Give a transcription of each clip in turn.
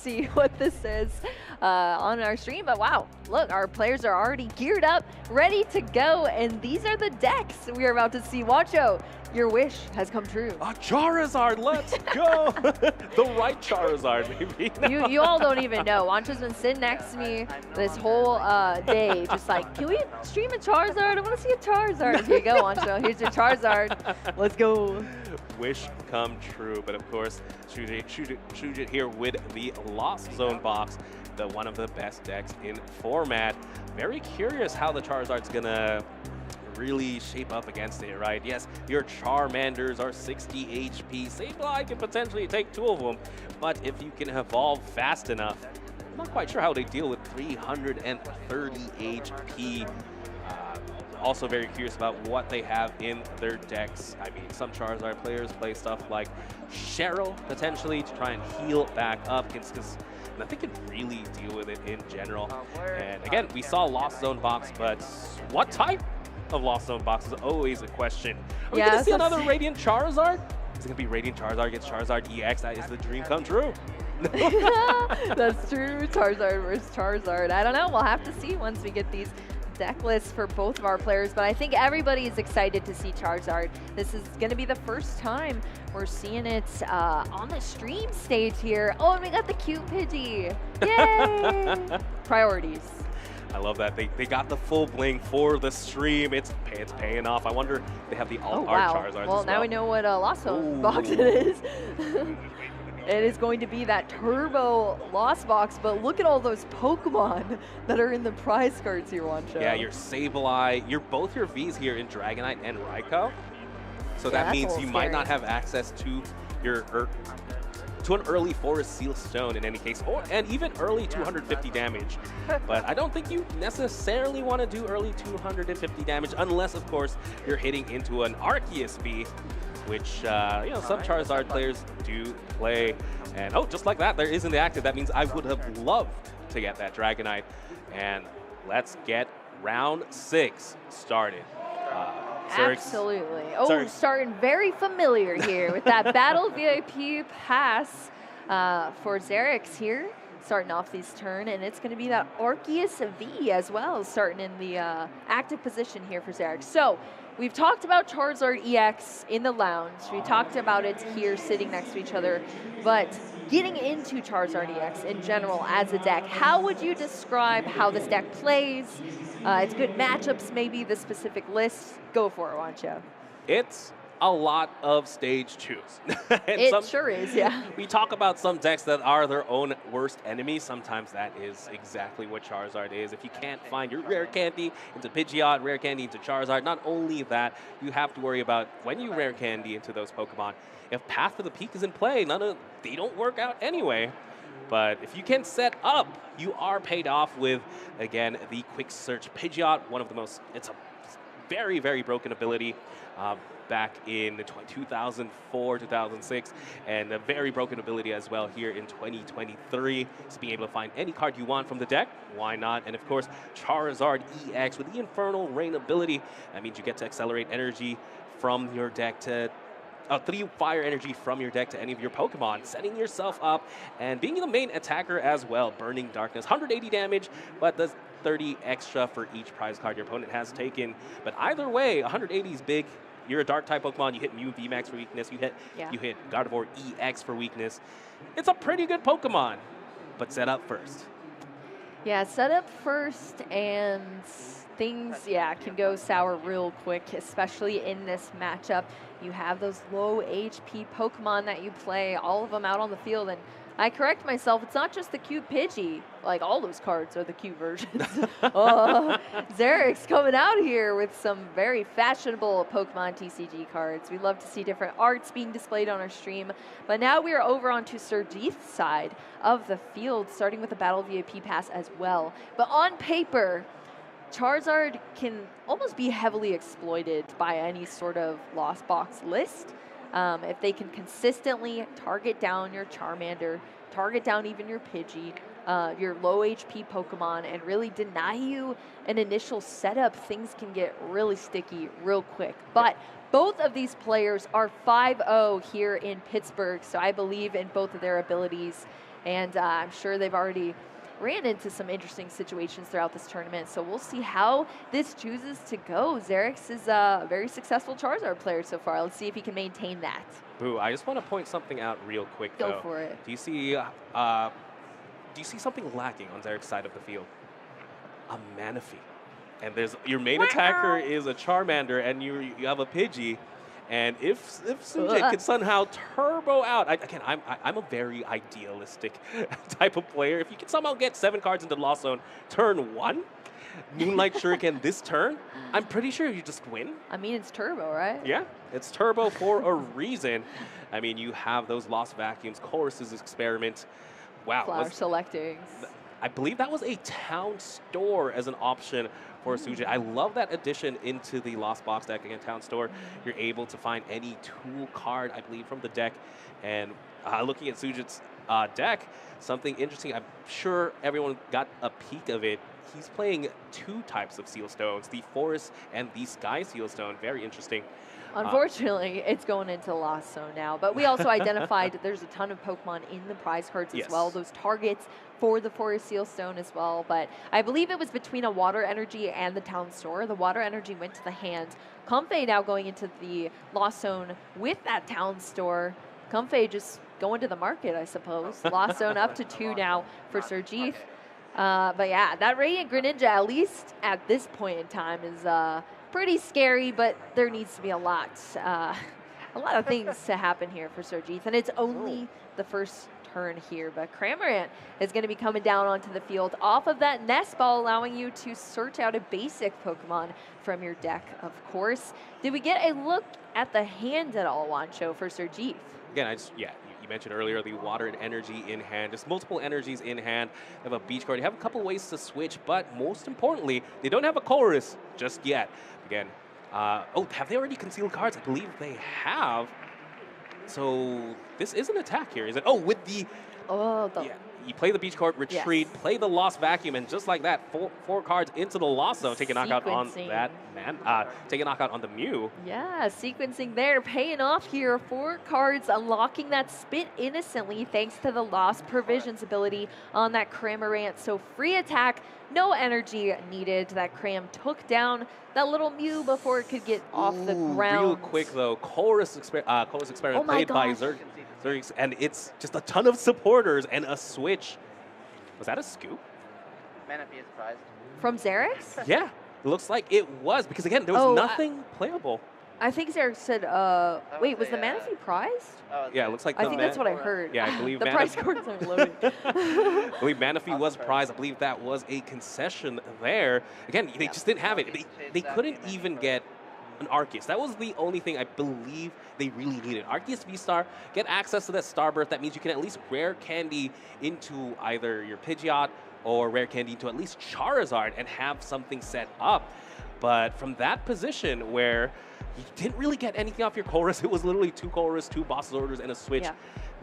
see what this is on our stream. But wow, look, our players are already geared up, ready to go. And these are the decks we are about to see. Wancho, your wish has come true. A Charizard, let's go! The right Charizard, maybe. No. You all don't even know. Wancho's been sitting next to me this whole day, just like, can we stream a Charizard? I want to see a Charizard. Here you go, Wancho. Here's your Charizard. Let's go. Wish come true, but of course, Sujith here with the Lost Zone box, one of the best decks in format. Very curious how the Charizard's gonna really shape up against it, right? Yes, your Charmanders are 60 HP. Sableye can potentially take 2 of them, but if you can evolve fast enough, I'm not quite sure how they deal with 330 HP. Also very curious about what they have in their decks. I mean, some Charizard players play stuff like Cheryl, potentially, to try and heal back up, because nothing can really deal with it in general. And again, we saw Lost Zone box, but what type of Lost Zone box is always a question. Are we going to see another Radiant Charizard? Is it going to be Radiant Charizard against Charizard EX? That is the dream come true. That's true. Charizard versus Charizard. I don't know. We'll have to see once we get these deck lists for both of our players, but I think everybody is excited to see Charizard. This is going to be the first time we're seeing it on the stream stage here. Oh, and we got the cute Pidgey. Yay! Priorities. I love that. They got the full bling for the stream. It's paying off. I wonder if they have the alt art Charizards well, as now we know what Lost Zone box it is. It is going to be that Turbo Lost box, but look at all those Pokemon that are in the prize cards here, Wancho. Yeah, your Sableye, both your Vs here in Dragonite and Raikou. So that means you might not have access to your to an early Forest Seal Stone in any case, and even early 250 damage. But I don't think you necessarily want to do early 250 damage unless, of course, you're hitting into an Arceus V, which some Charizard players do play. And oh, just like that, there isn't the active. That means I would have loved to get that Dragonite. And let's get round 6 started. Absolutely. Oh, starting very familiar here with that Battle VIP pass for Zeryx here, starting off this turn, and it's going to be that Arceus V as well, starting in the active position here for Zeryx. So we've talked about Charizard EX in the lounge. We talked about it here sitting next to each other, but getting into Charizard EX in general as a deck, how would you describe how this deck plays? It's good matchups, maybe the specific list. Go for it, Wancho. It's a lot of stage 2s. It sure is, yeah. We talk about some decks that are their own worst enemies. Sometimes that is exactly what Charizard is. If you can't find your rare candy into Pidgeot, rare candy into Charizard, not only that, you have to worry about when you rare candy into those Pokemon. If Path to the Peak is in play, they don't work out anyway. But if you can set up, you are paid off with, again, the Quick Search Pidgeot, one of the most, it's a very, very broken ability back in 2004, 2006, and a very broken ability as well here in 2023. So being able to find any card you want from the deck, why not? And of course, Charizard EX with the Infernal Rain ability. That means you get to accelerate energy from your deck to 3 fire energy from your deck to any of your Pokemon, setting yourself up and being the main attacker as well. Burning Darkness, 180 damage, but does 30 extra for each prize card your opponent has taken. But either way, 180 is big. You're a Dark type Pokemon, you hit Mew VMAX for weakness, you hit Gardevoir EX for weakness. It's a pretty good Pokemon, but set up first. Yeah, set up first, and things, can go sour real quick, especially in this matchup. You have those low HP Pokemon that you play, all of them out on the field, and I correct myself, it's not just the cute Pidgey. Like, all those cards are the cute versions. Zeryx coming out here with some very fashionable Pokemon TCG cards. We love to see different arts being displayed on our stream. But now we are over onto Sujith's side of the field, starting with the Battle VIP pass as well. But on paper, Charizard can almost be heavily exploited by any sort of Lost Box list. If they can consistently target down your Charmander, target down even your Pidgey, your low HP Pokemon, and really deny you an initial setup, things can get really sticky real quick. But both of these players are 5-0 here in Pittsburgh, so I believe in both of their abilities. And I'm sure they've already ran into some interesting situations throughout this tournament. So we'll see how this chooses to go. Zeryx is a very successful Charizard player so far. Let's see if he can maintain that. Boo, I just want to point something out real quick, though. Go for it. Do you see something lacking on Zeryx's side of the field? A Manaphy. And there's your main attacker is a Charmander, and you have a Pidgey. And if Sujith could somehow turbo out, I'm a very idealistic type of player. If you can somehow get 7 cards into the Lost Zone turn 1, Moonlight Shuriken this turn, I'm pretty sure you just win. I mean, it's turbo, right? Yeah, it's turbo for a reason. I mean, you have those Lost Vacuums, Chorus's Experiment. Wow. Flower Selectings. I believe that was a Town Store as an option for Sujith. I love that addition into the Lost Box deck. Again, Town Store, you're able to find any tool card, I believe, from the deck. And looking at Sujith's deck, something interesting, I'm sure everyone got a peek of it. He's playing 2 types of Seal Stones, the Forest and the Sky Seal Stone. Very interesting. Unfortunately, it's going into the Lost Zone now. But we also identified there's a ton of Pokemon in the prize cards as well. Those targets for the Forest Seal Stone as well. But I believe it was between a Water Energy and the Town Store. The Water Energy went to the hand. Comfey now going into the Lost Zone with that Town Store. Comfey just going to the market, I suppose. Lost Zone up to 2 now for Sujith. But yeah, that Radiant Greninja, at least at this point in time, is pretty scary, but there needs to be a lot of things to happen here for Sujith, and it's only the first turn here. But Cramorant is going to be coming down onto the field off of that Nest Ball, allowing you to search out a basic Pokemon from your deck, of course. Did we get a look at the hand at all, Wancho, for Sujith? Again, you mentioned earlier the Water and Energy in hand, just multiple energies in hand. They have a Beach Card. You have a couple ways to switch, but most importantly, they don't have a Chorus just yet. Again, have they already concealed cards? I believe they have. So this is an attack here, is it? Oh, with the... you play the Beach Card, retreat, play the Lost Vacuum, and just like that, four cards into the Lost Zone, take a knockout on that man. Take a knockout on the Mew. Yeah, sequencing there, paying off here. 4 cards, unlocking that Spit Innocently thanks to the Lost Provisions ability on that Cramorant. So free attack, no energy needed. That Cram took down that little Mew before it could get off the ground. Real quick though, Chorus Experiment played by Zeryx, and it's just a ton of supporters and a switch. Was that a scoop? Manaphy is prized. From Zeryx? Yeah, it looks like it was, because again, there was nothing playable. I think Zeryx said, wait, was the Manaphy prized? Yeah, it looks like I think that's what I heard. Yeah, I believe the prize cards aren't loading. I believe Manaphy was prized. I believe that was a concession there. Again, they just didn't have it. They couldn't even get an Arceus. That was the only thing I believe they really needed. Arceus V-Star, get access to that Starbirth. That means you can at least rare candy into either your Pidgeot or rare candy into at least Charizard and have something set up. But from that position where you didn't really get anything off your Chorus, it was literally 2 Chorus, 2 Boss's Orders, and a Switch. Yeah.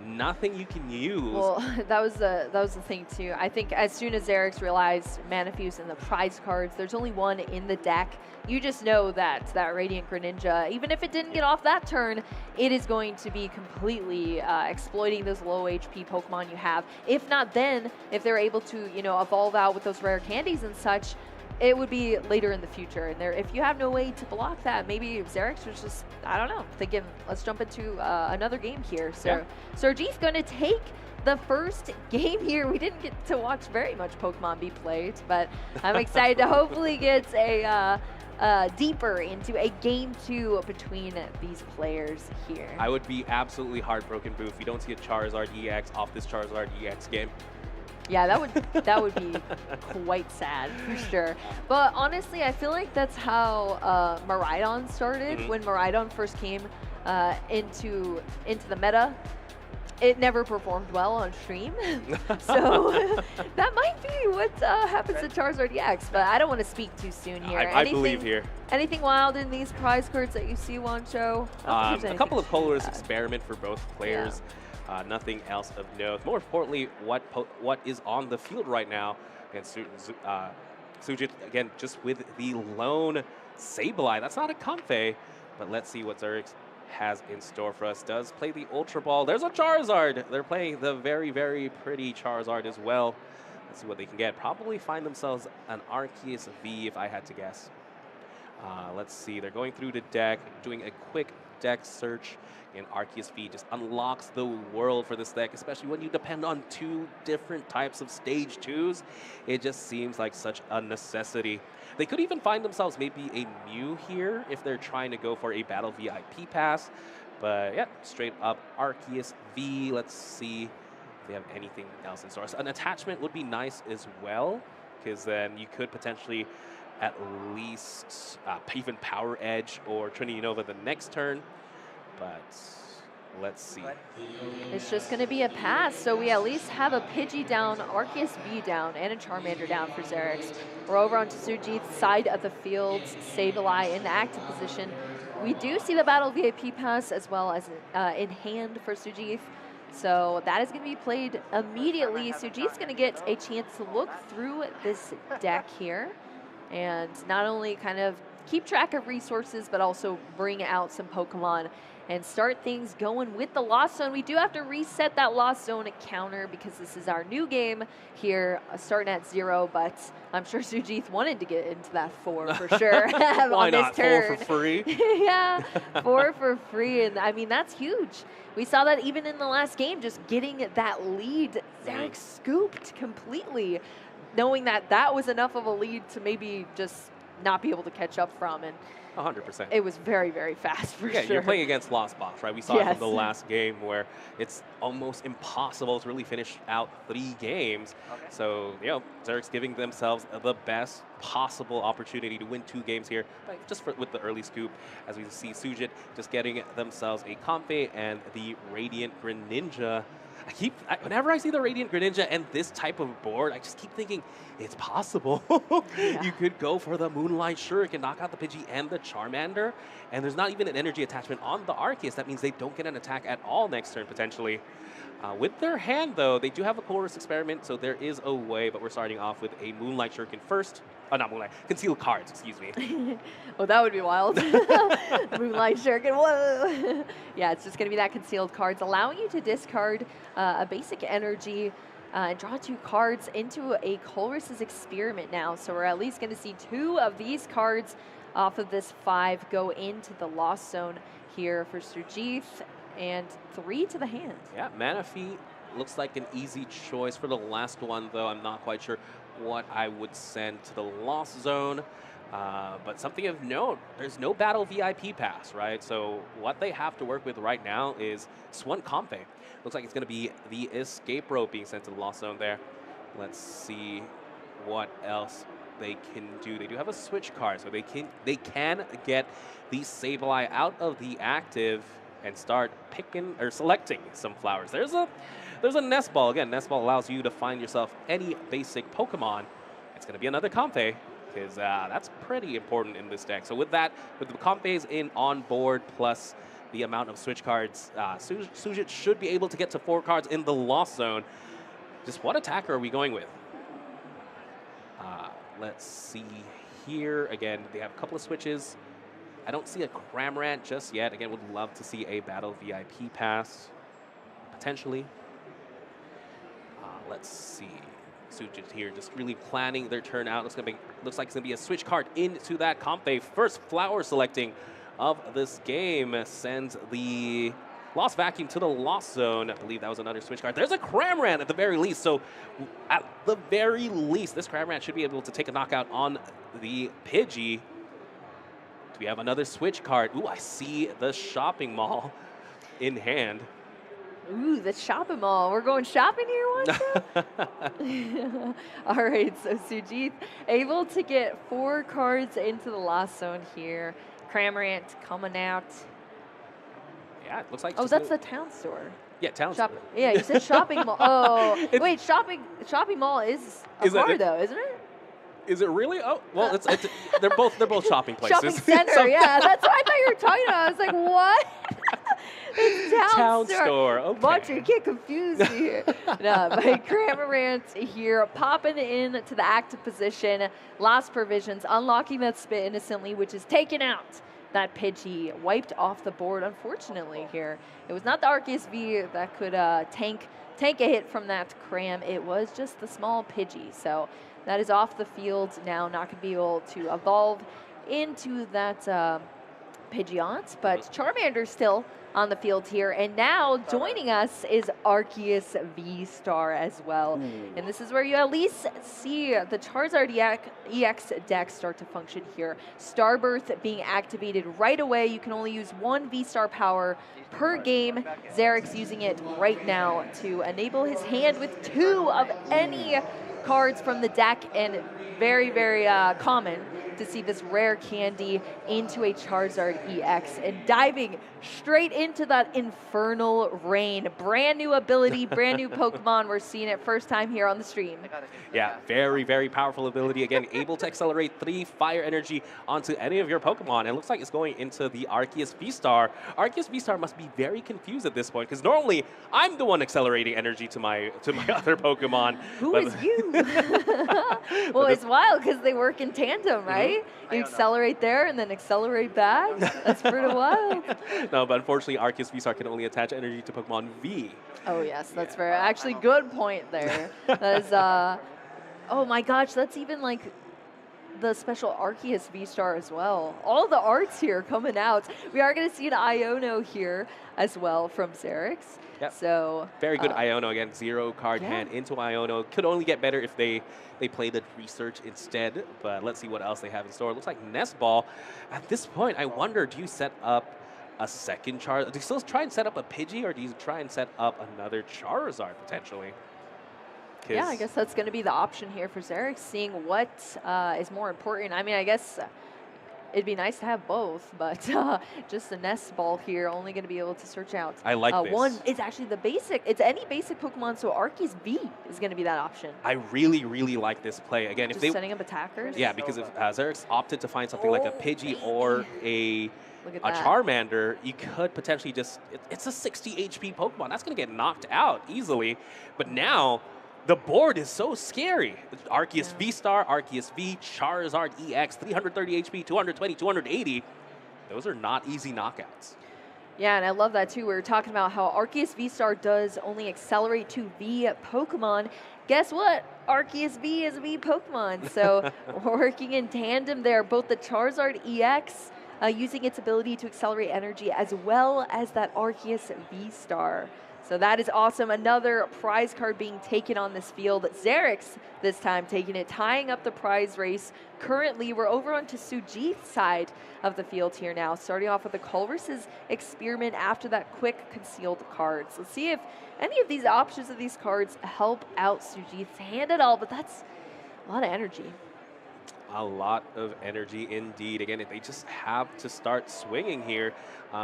Nothing you can use. Well, that was the thing too. I think as soon as Zeryx realized Manaphy's in the prize cards, there's only one in the deck. You just know that Radiant Greninja, even if it didn't get off that turn, it is going to be completely exploiting those low HP Pokemon you have. If not then, if they're able to, evolve out with those rare candies and such, it would be later in the future. And if you have no way to block that, maybe Zeryx was just, I don't know, thinking, let's jump into another game here. So Sujith's going to take the first game here. We didn't get to watch very much Pokemon be played, but I'm excited to hopefully get deeper into a game 2 between these players here. I would be absolutely heartbroken, Boo, if you don't see a Charizard EX off this Charizard EX game. Yeah, that would be quite sad for sure. But honestly, I feel like that's how Miraidon started. When Miraidon first came into the meta, it never performed well on stream. So that might be what happens to Charizard EX. But I don't want to speak too soon here. I believe here. Anything wild in these prize cards that you see, Wancho? A couple of Colorless Experiment for both players. Yeah. Nothing else of note. More importantly, what is on the field right now against Sujith, again, just with the lone Sableye. That's not a Comfey, but let's see what Zeryx has in store for us. Does play the Ultra Ball. There's a Charizard. They're playing the very, very pretty Charizard as well. Let's see what they can get. Probably find themselves an Arceus V if I had to guess. Let's see. They're going through the deck, doing a quick deck search. And Arceus V just unlocks the world for this deck, especially when you depend on 2 different types of stage 2s. It just seems like such a necessity. They could even find themselves maybe a Mew here if they're trying to go for a Battle VIP pass. But yeah, straight up Arceus V. Let's see if they have anything else in store. So an attachment would be nice as well, because then you could potentially at least even Power Edge or Trinity Nova the next turn. But let's see. It's just going to be a pass, so we at least have a Pidgey down, Arceus V down, and a Charmander down for Zeryx. We're over onto Sujith's side of the field, Sableye in the active position. We do see the Battle VIP pass as well as in hand for Sujith. So that is going to be played immediately. Sujith's going to get a chance to look through this deck here and not only kind of keep track of resources, but also bring out some Pokemon and start things going with the Lost Zone. We do have to reset that Lost Zone counter because this is our new game here, starting at 0, but I'm sure Sujith wanted to get into that 4 for sure. Why on this not? turn. 4 for free? Yeah, 4 for free, and I mean, that's huge. We saw that even in the last game, just getting that lead, Zeryx scooped completely, knowing that that was enough of a lead to maybe just not be able to catch up from. And 100%. it was very, very fast for sure. Yeah, you're playing against Lost Box, right? We saw it from the last game where it's almost impossible to really finish out 3 games. Okay. So, you know, Zeryx giving themselves the best possible opportunity to win 2 games here, just with the early scoop, as we see Sujith just getting themselves a Comfey and the Radiant Greninja. Whenever I see the Radiant Greninja and this type of board, I just keep thinking, it's possible. Yeah. You could go for the Moonlight Shuriken, knock out the Pidgey and the Charmander, and there's not even an energy attachment on the Arceus. That means they don't get an attack at all next turn, potentially. With their hand, though, they do have a Colress Experiment, so there is a way, but we're starting off with a Moonlight Shuriken first. Oh, not Moonlight. Concealed Cards, excuse me. Well, that would be wild. Moonlight Shuriken, whoa. Yeah, it's just going to be that Concealed Cards, allowing you to discard a basic energy and draw 2 cards into a Colress's Experiment now. So we're at least going to see 2 of these cards off of this 5 go into the Lost Zone here for Sujith, and 3 to the hand. Yeah, Manaphy looks like an easy choice for the last one, though. I'm not quite sure what I would send to the Lost Zone. But something of note, there's no Battle VIP pass, right? So what they have to work with right now is Swan Comfey. Looks like it's going to be the Escape Rope being sent to the Lost Zone there. Let's see what else they can do. They do have a switch card, so they can get the Sableye out of the active and start picking or selecting some flowers. There's a Nest Ball. Again, Nest Ball allows you to find yourself any basic Pokemon. It's going to be another Comfey, because that's pretty important in this deck. So with that, with the Comfeys in on board, plus the amount of switch cards, Sujith should be able to get to 4 cards in the Lost Zone. Just what attacker are we going with? Let's see here. Again, they have a couple of switches. I don't see a Cramorant just yet. Again, would love to see a Battle VIP pass, potentially. Let's see. Sujith here just really planning their turn out. Looks like it's going to be a switch card into that Comfey. First flower selecting of this game sends the Lost Vacuum to the Lost Zone. I believe that was another switch card. There's a Cramorant at the very least. So at the very least, this Cramorant should be able to take a knockout on the Pidgey. Do we have another switch card? Ooh, I see the Shopping Mall in hand. Ooh, the shopping mall. We're going shopping here, Wanda? All right, so Sujith able to get 4 cards into the Lost Zone here. Cramorant coming out. Yeah, it looks like. Oh, that's the town store. Yeah, town store. Yeah, you said shopping mall. Oh, wait, shopping mall is a car though, isn't it? Is it really? Oh, well, they're both shopping places. Shopping center, yeah. That's what I thought you were talking about. I was like, what? It's town store. Okay. Watcher, you can't confuse me here. No, but Cramorant here popping in to the active position. Lost Provisions, unlocking that Spit Innocently, which is taken out that Pidgey wiped off the board, unfortunately, here. It was not the Arceus V that could tank a hit from that Cram. It was just the small Pidgey. So that is off the field now, not going to be able to evolve into that Pidgeot, but Charmander still on the field here. And now joining us is Arceus V-Star as well. And this is where you at least see the Charizard EX deck start to function here. Starbirth being activated right away. You can only use 1 V-Star power per game. Zeryx using it right now to enable his hand with 2 of any cards from the deck, and very, very common to see this rare candy into a Charizard EX and diving straight into that Infernal Rain. Brand new ability, brand new Pokemon. We're seeing it first time here on the stream. Yeah, very, very powerful ability. Again, able to accelerate 3 fire energy onto any of your Pokemon. It looks like it's going into the Arceus V-Star. Arceus V-Star must be very confused at this point, because normally I'm the one accelerating energy to my other Pokemon. Who is you? Well, it's wild because they work in tandem, right? You accelerate there and then accelerate back. That's pretty wild. No, but unfortunately, Arceus V-Star can only attach energy to Pokemon V. Oh, yes, that's very, actually, good point there. That is, oh my gosh, that's even like the special Arceus V-Star as well. All the arts here coming out. We are going to see an Iono here as well from Zeryx. Yep. So very good Iono again. 0 card hand into Iono. Could only get better if they play the research instead. But let's see what else they have in store. It looks like Nest Ball. At this point, I wonder, do you set up a second Charizard? Do you still try and set up a Pidgey, or do you try and set up another Charizard potentially? Yeah, I guess that's going to be the option here for Zeryx, seeing what is more important. I mean, I guess it'd be nice to have both, but just the Nest Ball here, only going to be able to search out. I like this. One, it's actually the basic. It's any basic Pokemon, so Arceus V is going to be that option. I really, really like this play. Again, just if they setting up attackers. Yeah, because if Zeryx opted to find something like a Pidgey or a that. Charmander, you could potentially just, it's a 60 HP Pokemon. That's going to get knocked out easily. But now, the board is so scary. Arceus V-Star, Arceus V, Charizard EX, 330 HP, 220, 280. Those are not easy knockouts. Yeah, and I love that too. We were talking about how Arceus V-Star does only accelerate to V Pokemon. Guess what? Arceus V is V Pokemon. So working in tandem there, both the Charizard EX using its ability to accelerate energy, as well as that Arceus V-Star. So that is awesome. Another prize card being taken on this field. Zeryx this time taking it, tying up the prize race. Currently, we're over onto Sujith's side of the field here now, starting off with the Culver's Experiment after that quick concealed cards. Let's see if any of these options of these cards help out Sujith's hand at all, but that's a lot of energy. A lot of energy indeed. Again, they just have to start swinging here.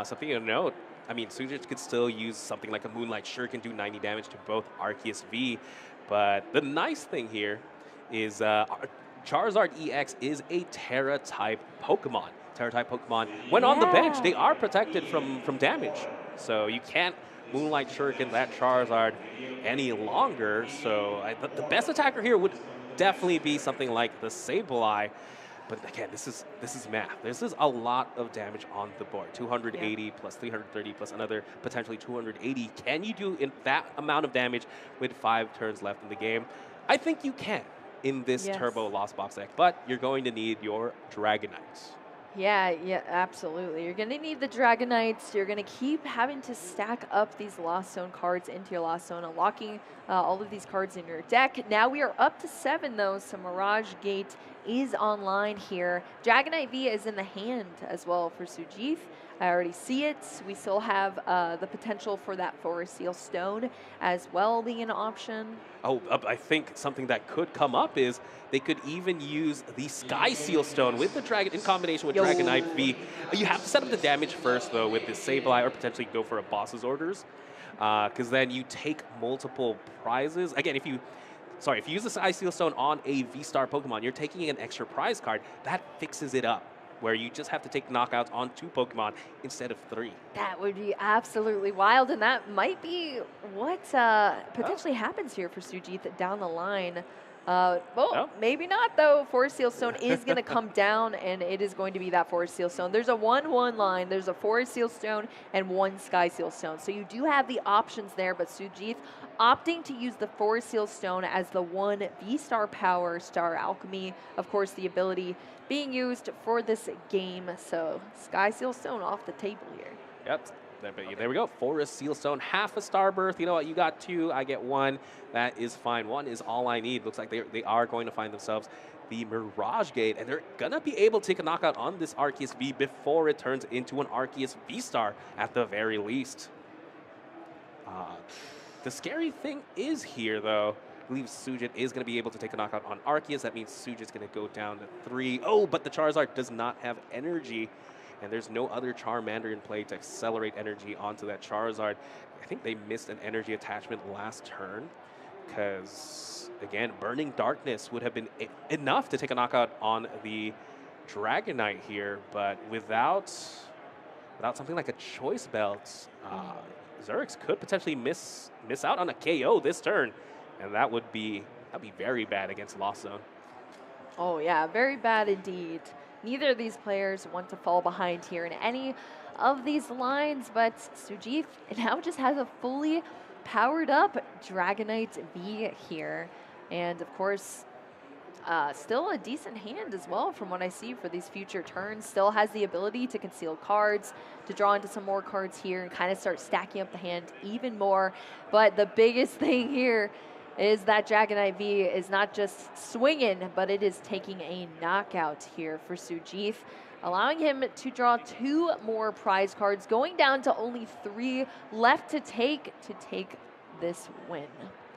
Something to note, I mean, Sujith could still use something like a Moonlight Shuriken, do 90 damage to both Arceus V. But the nice thing here is Charizard EX is a Terra-type Pokemon. Terra-type Pokemon, when on the bench, they are protected from damage. So you can't Moonlight Shuriken that Charizard any longer. So the best attacker here would definitely be something like the Sableye. But again, this is math. This is a lot of damage on the board. 280 plus 330 plus another potentially 280. Can you do that amount of damage with 5 turns left in the game? I think you can in this Turbo Lost Box deck, but you're going to need your Dragonites. Yeah, absolutely. You're going to need the Dragonites. You're going to keep having to stack up these Lost Zone cards into your Lost Zone, unlocking all of these cards in your deck. Now we are up to 7, though, so Mirage Gate is online here. Dragonite V is in the hand as well for Sujith. I already see it. We still have the potential for that Forest Seal Stone as well being an option. Oh, I think something that could come up is they could even use the Sky Seal Stone with the Dragon in combination with Dragonite V. You have to set up the damage first, though, with the Sableye, or potentially go for a Boss's Orders, because then you take multiple prizes. Again, if you use the Sky Seal Stone on a V-Star Pokemon, you're taking an extra prize card. That fixes it up, where you just have to take knockouts on 2 Pokemon instead of 3. That would be absolutely wild, and that might be what potentially happens here for Sujith down the line. Well, No? maybe not, though. Forest Seal Stone is going to come down, and it is going to be that Forest Seal Stone. There's a 1-1 line. There's a Forest Seal Stone and 1 Sky Seal Stone. So you do have the options there, but Sujith opting to use the Forest Seal Stone as the 1 V-Star Power Star Alchemy. Of course, the ability being used for this game. So Sky Seal Stone off the table here. Yep. There we go. Forest Seal Stone, half a star birth. You know what? You got 2. I get 1. That is fine. 1 is all I need. Looks like they are going to find themselves the Mirage Gate, and they're going to be able to take a knockout on this Arceus V before it turns into an Arceus V-Star at the very least. The scary thing is here, though. I believe Sujith is going to be able to take a knockout on Arceus. That means Sujith's going to go down to 3. Oh, but the Charizard does not have energy. And there's no other Charmander in play to accelerate energy onto that Charizard. I think they missed an energy attachment last turn because, again, Burning Darkness would have been enough to take a knockout on the Dragonite here. But without something like a Choice Belt, Zeryx could potentially miss out on a KO this turn. And that'd be very bad against Lost Zone. Oh, yeah, very bad indeed. Neither of these players want to fall behind here in any of these lines, but Sujith now just has a fully powered up Dragonite V here. And of course, still a decent hand as well from what I see for these future turns. Still has the ability to conceal cards, to draw into some more cards here and kind of start stacking up the hand even more. But the biggest thing here is that Dragonite V is not just swinging, but it is taking a knockout here for Sujith, allowing him to draw 2 more prize cards, going down to only 3 left to take this win.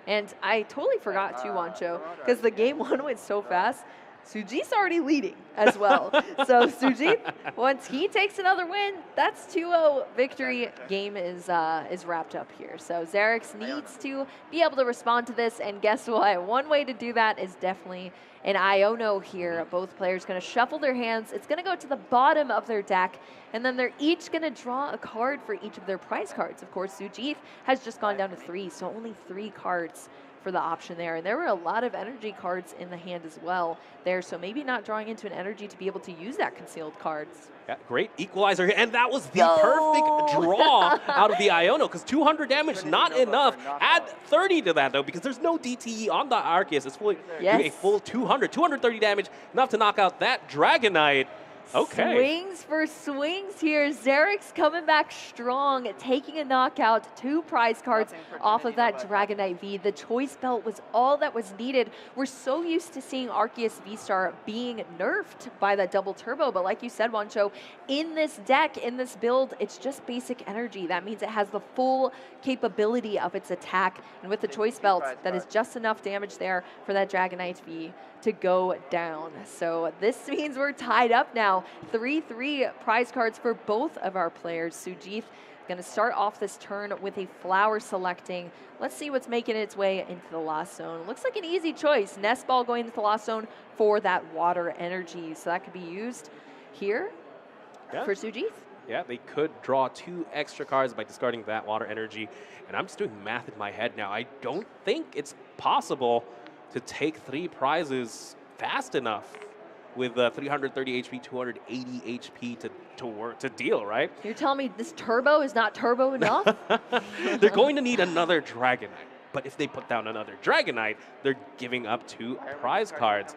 And I totally forgot too, Wancho, because the game 1 went so fast. Sujith's already leading as well. So Sujith, once he takes another win, that's 2-0 victory. Game is wrapped up here. So Zeryx needs to be able to respond to this, and guess what? One way to do that is definitely an Iono here. Both players going to shuffle their hands. It's going to go to the bottom of their deck, and then they're each going to draw a card for each of their prize cards. Of course, Sujith has just gone down to 3, so only 3 cards for the option there. And there were a lot of energy cards in the hand as well there, so maybe not drawing into an energy to be able to use that concealed cards. Yeah, great equalizer here, and that was the perfect draw out of the Iono, because 200 damage, not enough. Add 30 to that, though, because there's no DTE on the Arceus. It's fully a full 230 damage, enough to knock out that Dragonite. Okay. Swings for swings here. Zeryx coming back strong, taking a knockout, 2 prize cards off of that Dragonite V. The Choice Belt was all that was needed. We're so used to seeing Arceus V-Star being nerfed by that double turbo, but like you said, Wancho, in this deck, in this build, it's just basic energy. That means it has the full capability of its attack, and with the Choice Belt, that is just enough damage there for that Dragonite V to go down. So this means we're tied up now. 3-3 prize cards for both of our players. Sujith going to start off this turn with a flower selecting. Let's see what's making its way into the Lost Zone. Looks like an easy choice. Nest Ball going into the Lost Zone for that water energy. So that could be used here for Sujith. Yeah, they could draw 2 extra cards by discarding that water energy. And I'm just doing math in my head now. I don't think it's possible to take 3 prizes fast enough with 330 HP, 280 HP to deal, right? You're telling me this turbo is not turbo enough? They're going to need another Dragonite. But if they put down another Dragonite, they're giving up 2 prize cards.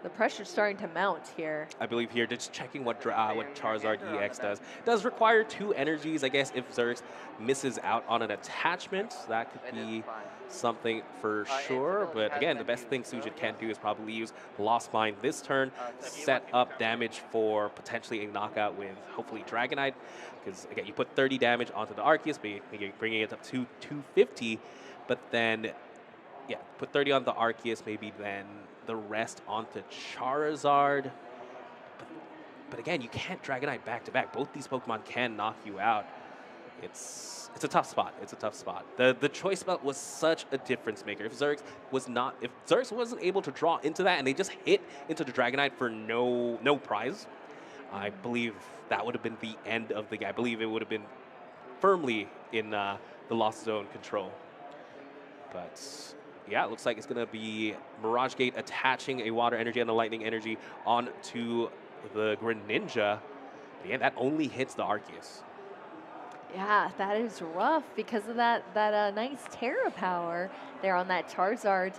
The pressure's starting to mount here. I believe here, just checking what Charizard EX does. It does require 2 energies, I guess, if Zeryx misses out on an attachment. That could be something for sure. But again, the best thing Sujith can do is probably use Lost Mine this turn, set up damage for potentially a knockout with, hopefully, Dragonite. Because, again, you put 30 damage onto the Arceus, bringing it up to 250. But then, yeah, put 30 on the Arceus, maybe then the rest onto Charizard. But again, you can't Dragonite back-to-back. Both these Pokemon can knock you out. It's a tough spot. It's a tough spot. The Choice Belt was such a difference maker. If Zeryx wasn't able to draw into that and they just hit into the Dragonite for no prize, I believe that would have been the end of the game. I believe it would have been firmly in the Lost Zone control. But yeah, it looks like it's going to be Mirage Gate attaching a Water Energy and a Lightning Energy onto the Greninja. Yeah, that only hits the Arceus. Yeah, that is rough because of that nice Terra power there on that Charizard.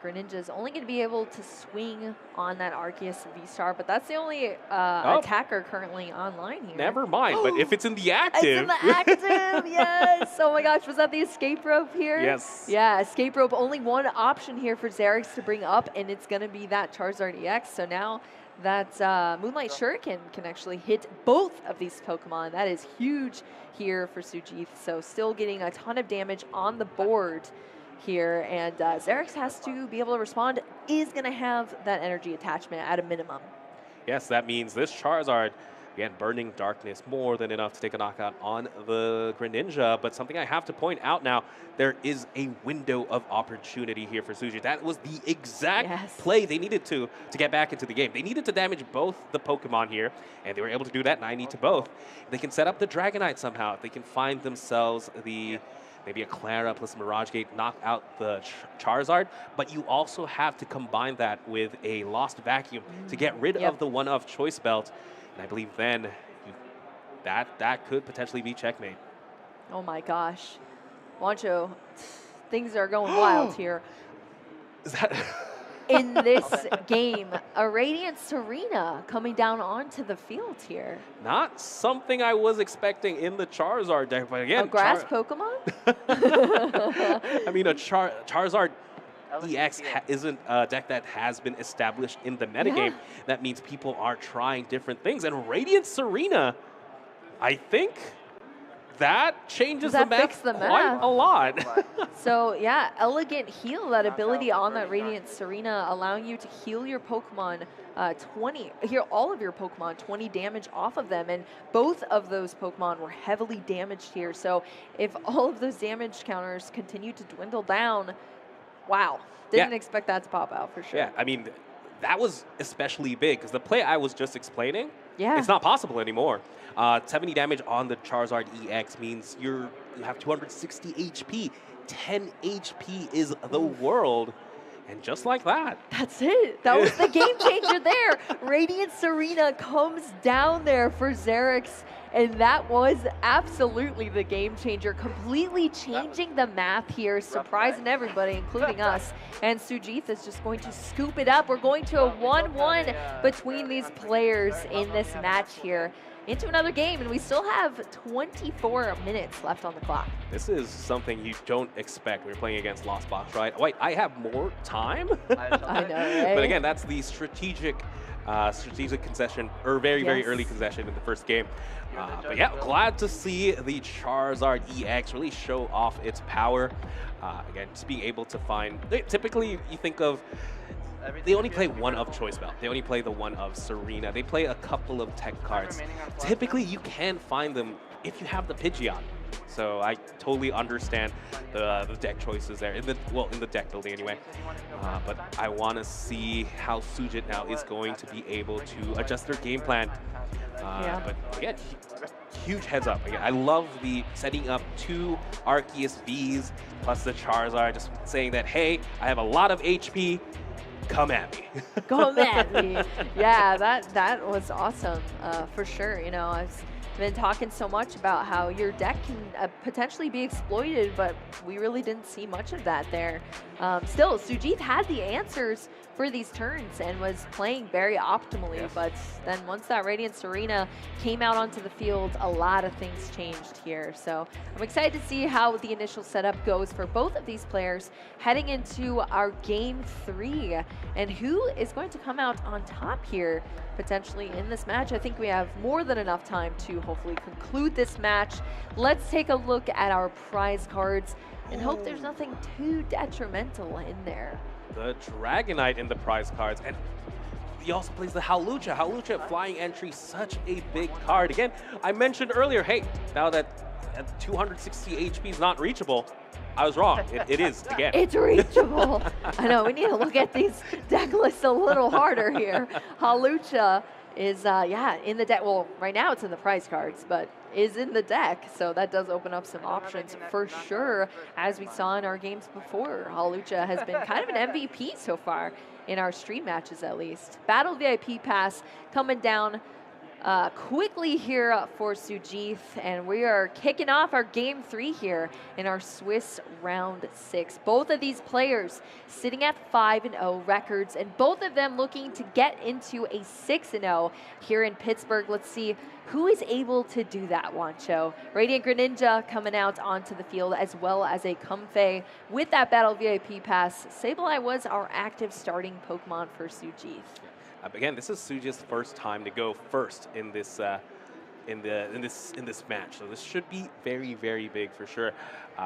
Greninja is only going to be able to swing on that Arceus V-Star, but that's the only attacker currently online here. Never mind, but if it's in the active. It's in the active, yes. Oh my gosh, was that the escape rope here? Yes. Yeah, escape rope, only one option here for Zeryx to bring up, and it's going to be that Charizard EX. So now that Moonlight Shuriken can actually hit both of these Pokemon. That is huge here for Sujith. So still getting a ton of damage on the board here, and Zeryx has to be able to respond, is going to have that energy attachment at a minimum. Yes, that means this Charizard, again, Burning Darkness, more than enough to take a knockout on the Greninja. But something I have to point out now, there is a window of opportunity here for Sujith. That was the exact play they needed to get back into the game. They needed to damage both the Pokemon here, and they were able to do that, 90 to both. They can set up the Dragonite somehow. If they can find themselves maybe a Clara plus Mirage Gate, knock out the Charizard, but you also have to combine that with a Lost Vacuum to get rid of the one-of Choice Belt. And I believe then that could potentially be checkmate. Oh my gosh. Wancho, things are going wild here. Is that in this game, a Radiant Serena coming down onto the field here. Not something I was expecting in the Charizard deck, but again, a grass Pokemon? I mean, a Charizard EX isn't a deck that has been established in the metagame. That means people are trying different things. And Radiant Serena, I think that changes the map quite a lot. So yeah, Elegant Heal, that ability on that Radiant Serena, allowing you to heal your Pokemon 20, heal all of your Pokemon 20 damage off of them, and both of those Pokemon were heavily damaged here. So if all of those damage counters continue to dwindle down, wow, didn't expect that to pop out for sure. Yeah, I mean, that was especially big because the play I was just explaining, it's not possible anymore. 70 damage on the Charizard EX means you have 260 HP. 10 HP is the world. And just like that. That's it. That was the game changer there. Radiant Serena comes down there for Zeryx. And that was absolutely the game changer, completely changing the math here, surprising everybody, including us. And Sujith is just going to scoop it up. We're going to a 1-1 between these players in this match here. Into another game, and we still have 24 minutes left on the clock. This is something you don't expect when you're playing against Lost Box, right? Wait, I have more time? I know, right? But again, that's the strategic concession, or very early concession in the first game. But yeah, glad to see the Charizard EX really show off its power. Again, just being able to find, typically you think of, they only play one of Choice Belt. They only play the one of Serena. They play a couple of tech cards. Typically, you can find them if you have the Pidgeot. So I totally understand the deck choices there, in the deck building anyway. But I want to see how Sujith now is going to be able to adjust their game plan. But again, huge heads up. Again, I love the setting up 2 Arceus Vs plus the Charizard, just saying that, hey, I have a lot of HP. Come at me. Come at me. Yeah, that was awesome for sure. You know, I've been talking so much about how your deck can potentially be exploited, but we really didn't see much of that there. Still, Sujith had the answers for these turns and was playing very optimally, but then once that Radiant Serena came out onto the field, a lot of things changed here. So I'm excited to see how the initial setup goes for both of these players heading into our game 3, and who is going to come out on top here potentially in this match. I think we have more than enough time to hopefully conclude this match. Let's take a look at our prize cards and hope there's nothing too detrimental in there. The Dragonite in the prize cards, and he also plays the Hawlucha. Hawlucha flying entry, such a big card. Again, I mentioned earlier, hey, now that 260 HP is not reachable, I was wrong. It is again. It's reachable. I know, we need to look at these deck lists a little harder here. Hawlucha is, in the deck. Well, right now it's in the prize cards, but is in the deck, so that does open up some options for sure, as we saw in our games before. Hawlucha has been kind of an MVP so far in our stream matches, at least. Battle VIP pass coming down quickly here for Sujith, and we are kicking off our game 3 here in our Swiss round 6. Both of these players sitting at 5-0 records, and both of them looking to get into a 6-0 here in Pittsburgh. Let's see who is able to do that, Wancho. Radiant Greninja coming out onto the field, as well as a Comfey with that Battle VIP pass. Sableye was our active starting Pokemon for Sujith. Again, this is Sujith's first time to go first in this in this match, so this should be very, very big for sure.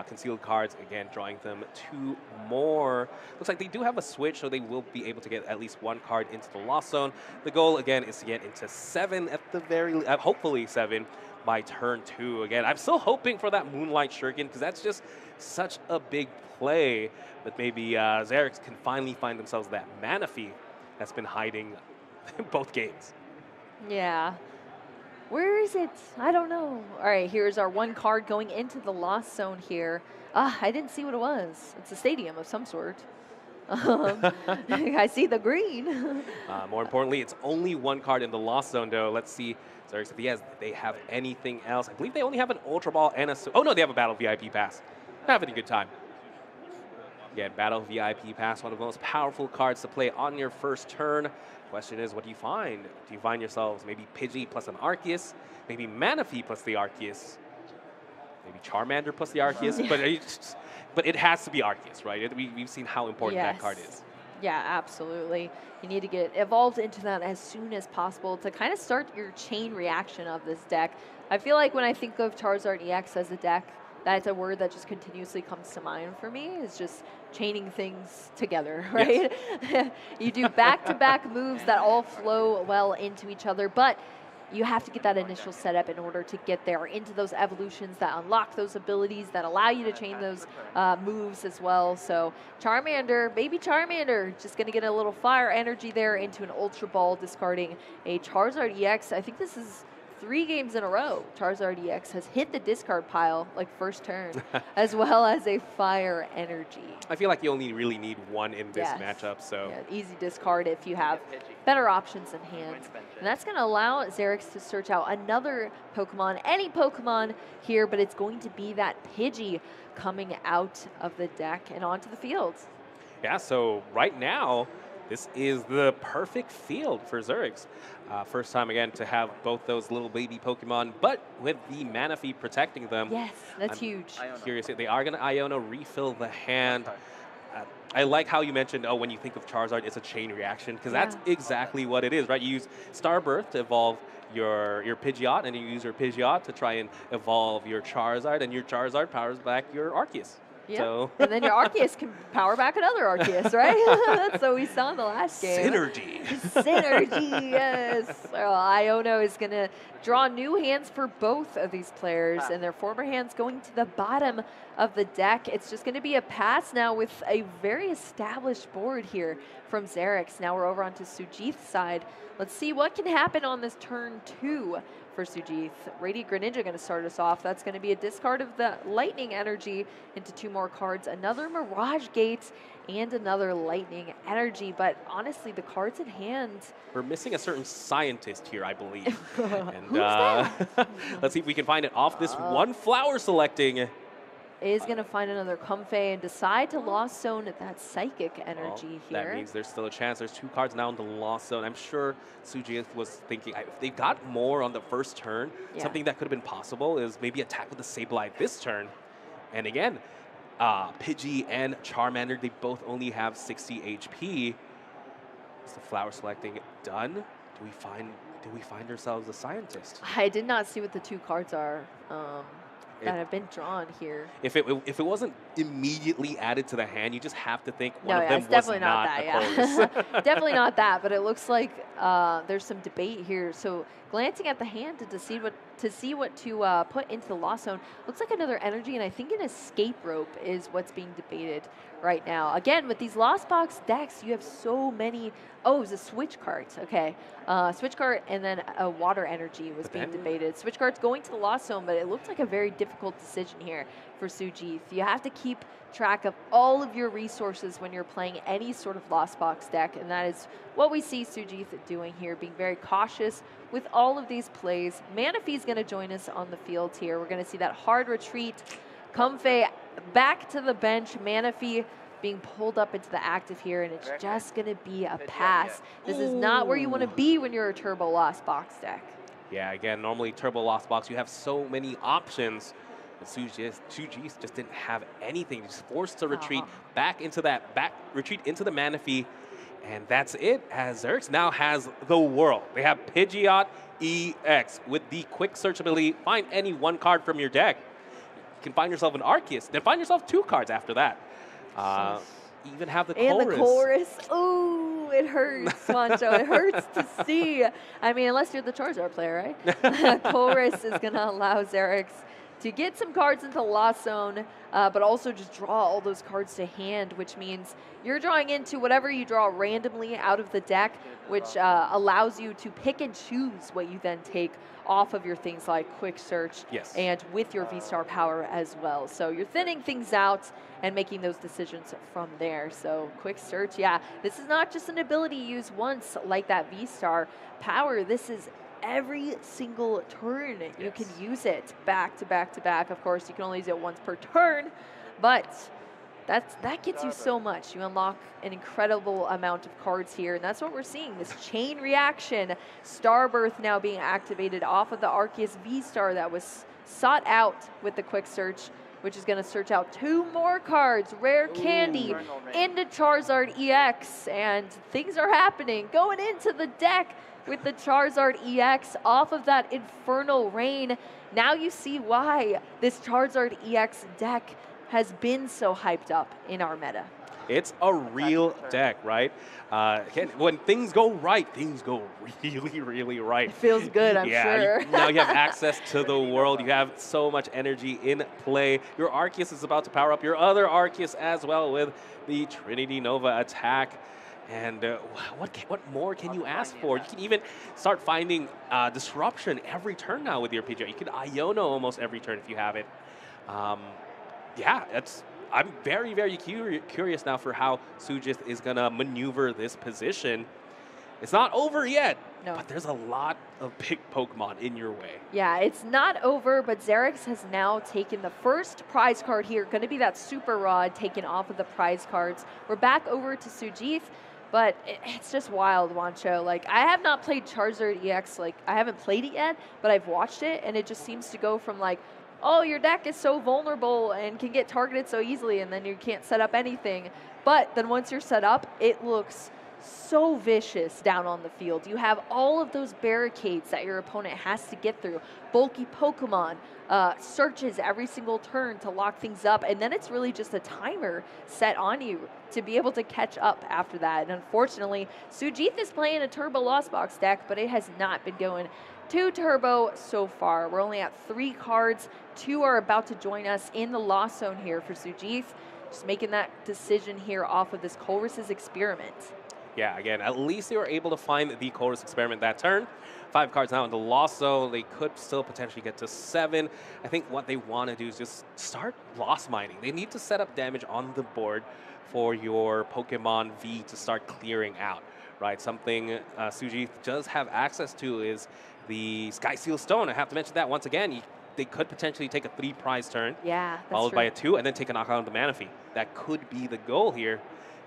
Concealed cards, again, drawing them 2 more. Looks like they do have a switch, so they will be able to get at least 1 card into the lost zone. The goal, again, is to get into 7 at the very, hopefully 7 by turn 2. Again, I'm still hoping for that Moonlight Shuriken, because that's just such a big play. But maybe Zeryx can finally find themselves that Manaphy that's been hiding in both games. Yeah. Where is it? I don't know. All right, here's our 1 card going into the lost zone here. I didn't see what it was. It's a stadium of some sort. I see the green. More importantly, it's only 1 card in the lost zone, though. Let's see, Zeryx, if they have anything else. I believe they only have an Ultra Ball and a... Oh, no, they have a Battle VIP pass. Having a good time. Again, Battle VIP pass, one of the most powerful cards to play on your first turn. Question is, what do you find? Do you find yourselves maybe Pidgey plus an Arceus, maybe Manaphy plus the Arceus, maybe Charmander plus the Arceus? Yeah. But it has to be Arceus, right? We've seen how important that card is. Yeah, absolutely. You need to get evolved into that as soon as possible to kind of start your chain reaction of this deck. I feel like when I think of Charizard EX as a deck, that's a word that just continuously comes to mind for me. It's just chaining things together, right? Yes. You do back-to-back moves that all flow well into each other, but you have to get that initial setup in order to get there into those evolutions that unlock those abilities that allow you to chain those moves as well. So Charmander, baby Charmander, just going to get a little fire energy there into an Ultra Ball, discarding a Charizard EX. I think this is 3 games in a row, Charizard EX has hit the discard pile, like first turn, as well as a fire energy. I feel like you only really need 1 in this matchup, so. Yeah, easy discard if you have better options in hand. And that's going to allow Zeryx to search out another Pokemon, any Pokemon here, but it's going to be that Pidgey coming out of the deck and onto the field. Yeah, so right now, this is the perfect field for Zeryx. First time, again, to have both those little baby Pokemon, but with the Manaphy protecting them. Yes, that's huge. Curious if they are going to Iona refill the hand. I like how you mentioned, when you think of Charizard, it's a chain reaction, because that's exactly what it is, right? You use Starbirth to evolve your Pidgeot, and you use your Pidgeot to try and evolve your Charizard, and your Charizard powers back your Arceus. Yeah. So. And then your Arceus can power back another Arceus, right? That's what we saw in the last game. Synergy. Synergy, yes. Well, Iona is going to draw new hands for both of these players, and their former hands going to the bottom of the deck. It's just going to be a pass now with a very established board here from Zeryx. Now we're over onto Sujith's side. Let's see what can happen on this turn 2 for Sujith. Radiant Greninja going to start us off. That's going to be a discard of the Lightning Energy into 2 more cards, another Mirage Gate, and another Lightning Energy. But honestly, the cards in hand... We're missing a certain scientist here, I believe. And Who's that? Let's see if we can find it off this 1 flower selecting. Is going to find another Comfey and decide to Lost Zone that Psychic Energy here. That means there's still a chance. There's 2 cards now in the Lost Zone. I'm sure Sujith was thinking, if they got more on the first turn, something that could have been possible is maybe attack with the Sableye this turn. And again, Pidgey and Charmander, they both only have 60 HP. Is the flower selecting done? Do we find ourselves a scientist? I did not see what the 2 cards are. That have been drawn here. If it wasn't immediately added to the hand, you just have to think one of them it's definitely was not that. Definitely not that. But it looks like there's some debate here. So glancing at the hand to to see what to put into the Lost Zone. Looks like another energy, and I think an escape rope is what's being debated right now. Again, with these Lost Box decks, you have so many. Oh, it's a switch card. Okay. Switch card and then a water energy was being debated. Switch card's going to the Lost Zone, but it looks like a very difficult decision here for Sujith. You have to keep track of all of your resources when you're playing any sort of Lost Box deck, and that is what we see Sujith doing here, being very cautious with all of these plays. Manaphy's going to join us on the field here. We're going to see that hard retreat. Comfey back to the bench. Manaphy being pulled up into the active here, and it's just going to be a pass. This is not where you want to be when you're a Turbo Lost Box deck. Yeah, again, normally Turbo Lost Box, you have so many options. But Sujith just didn't have anything. Just forced to retreat back into that, retreat into the Manaphy. And that's it, as Zeryx now has the world. They have Pidgeot EX with the quick search ability. Find any one card from your deck. You can find yourself an Arceus, then find yourself 2 cards after that. Even have the Chorus. And the Chorus. Ooh, it hurts, Wancho. It hurts to see. I mean, unless you're the Charizard player, right? Chorus is going to allow Zeryx to get some cards into the Lost Zone, but also just draw all those cards to hand, which means you're drawing into whatever you draw randomly out of the deck, which allows you to pick and choose what you then take off of your things like Quick Search and with your V-Star power as well. So you're thinning things out and making those decisions from there. So Quick Search, yeah, this is not just an ability used once like that V-Star power. This is every single turn you can use it back to back to back. Of course, you can only use it once per turn, but that gets you so much. You unlock an incredible amount of cards here, and that's what we're seeing, this chain reaction. Starbirth now being activated off of the Arceus V-Star that was sought out with the Quick Search, which is going to search out 2 more cards. Rare Candy into Charizard EX, and things are happening. Going into the deck with the Charizard EX off of that Infernal Rain. Now you see why this Charizard EX deck has been so hyped up in our meta. It's a real deck, right? When things go right, things go really, really right. It feels good, I'm sure. Now you have access to the world. You have so much energy in play. Your Arceus is about to power up your other Arceus as well with the Trinity Nova attack. And what more can you ask for? You can even start finding disruption every turn now with your Pidgeot. You can Iono almost every turn if you have it. Yeah, I'm very, very curious now for how Sujith is going to maneuver this position. It's not over yet, but there's a lot of big Pokemon in your way. Yeah, it's not over, but Zeryx has now taken the first prize card here. Going to be that Super Rod taken off of the prize cards. We're back over to Sujith. But it's just wild, Wancho. Like, I have not played Charizard EX. Like, I haven't played it yet, but I've watched it, and it just seems to go from, like, oh, your deck is so vulnerable and can get targeted so easily, and then you can't set up anything. But then once you're set up, it looks so vicious down on the field. You have all of those barricades that your opponent has to get through. Bulky Pokemon, searches every single turn to lock things up, and then it's really just a timer set on you to be able to catch up after that. And unfortunately, Sujith is playing a Turbo Lost Box deck, but it has not been going too turbo so far. We're only at 3 cards. 2 are about to join us in the Lost Zone here for Sujith. Just making that decision here off of this Chorus's Experiment. Yeah, again, at least they were able to find the Chorus Experiment that turn. 5 cards now in the Lost Zone. They could still potentially get to 7. I think what they want to do is just start Lost Mining. They need to set up damage on the board for your Pokemon V to start clearing out, right? Something Sujith does have access to is the Sky Seal Stone. I have to mention that once again. They could potentially take a 3 prize turn, followed by a 2, and then take a knockout on the Manaphy. That could be the goal here,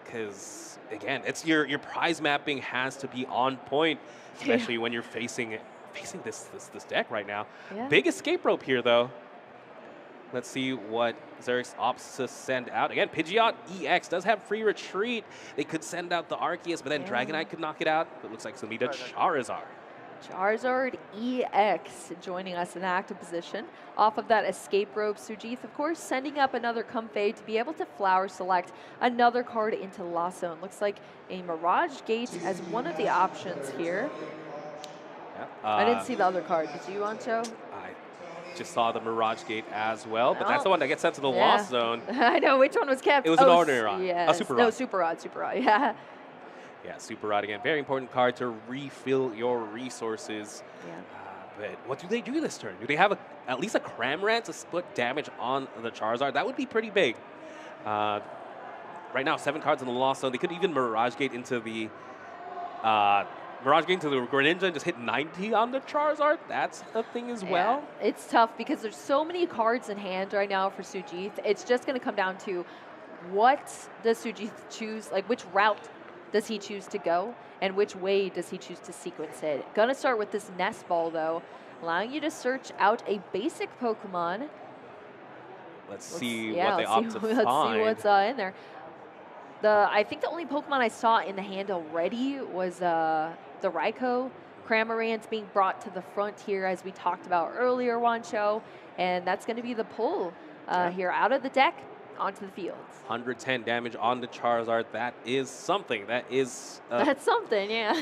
because again, it's your prize mapping has to be on point, especially when you're facing this deck right now. Big escape rope here, though. Let's see what Zeryx opts to send out. Again, Pidgeot EX does have free retreat. They could send out the Arceus, but then Dragonite could knock it out. It looks like it's going to be the Charizard. Charizard EX joining us in active position. Off of that escape rope, Sujith, of course, sending up another Comfey to be able to flower select another card into Lost Zone. Looks like a Mirage Gate as one of the options here. I didn't see the other card. Did you, Ancho? I just saw the Mirage Gate as well, but that's the one that gets sent to the Lost Zone. I know, which one was kept? It was an ordinary rod. Yeah. A Super No, Rod. Super Rod, yeah. Yeah, Super Rod again. Very important card to refill your resources. Yeah. But what do they do this turn? Do they have at least a Cramorant to split damage on the Charizard? That would be pretty big. Right now, 7 cards in the Lost Zone. They could even Mirage Gate into the Greninja and just hit 90 on the Charizard. That's a thing as well. It's tough because there's so many cards in hand right now for Sujith. It's just going to come down to what does Sujith choose, like which route does he choose to go, and which way does he choose to sequence it. Gonna start with this Nest Ball, though, allowing you to search out a basic Pokemon. Let's see what they opt to find. Let's see what's in there. I think the only Pokemon I saw in the hand already was the Raikou. Cramorant's being brought to the front here, as we talked about earlier, Wancho, and that's going to be the pull here out of the deck onto the field. 110 damage on the Charizard. That is something. That is... that's something, yeah.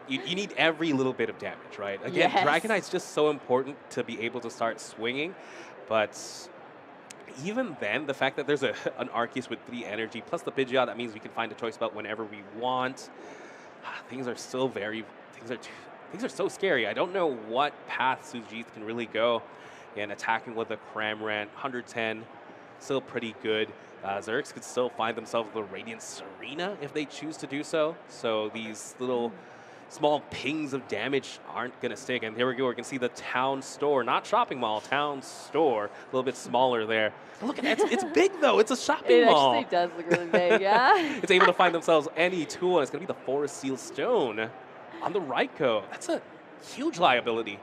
you need every little bit of damage, right? Again, Dragonite's just so important to be able to start swinging, but even then, the fact that there's an Arceus with 3 energy, plus the Pidgeot, that means we can find a choice belt whenever we want. Things are still things are so scary. I don't know what path Sujith can really go. And attacking with a Cramorant, 110, still pretty good. Zeryx could still find themselves the Radiant Serena if they choose to do so. So these little small pings of damage aren't going to stick. And here we go. We can see the town store, not shopping mall, town store. A little bit smaller there. Look at that. It's big, though. It's a shopping mall. It actually does look really big, yeah. It's able to find themselves any tool, and it's going to be the Forest Seal Stone on the Raikou. That's a huge liability.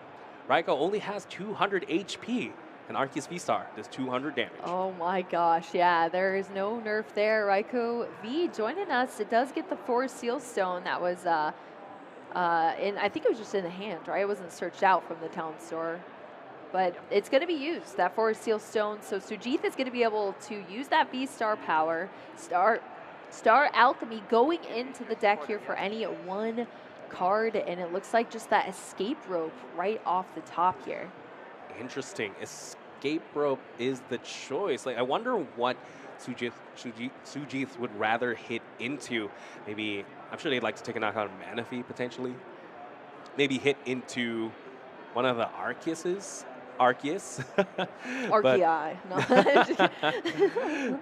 Raikou only has 200 HP. And Arceus V-Star does 200 damage. Oh my gosh, yeah, there is no nerf there. Raikou V joining us. It does get the Forest Seal Stone that was I think it was just in the hand, right? It wasn't searched out from the town store. But it's going to be used, that Forest Seal Stone. So Sujith is going to be able to use that V-Star power, Star Alchemy going into the deck here for any one card. And it looks like just that Escape Rope right off the top here. Interesting. Escape Rope is the choice. Like, I wonder what Sujith would rather hit into. Maybe, I'm sure they'd like to take a knock out of Manaphy, potentially. Maybe hit into one of the Arceus. Arceus. No.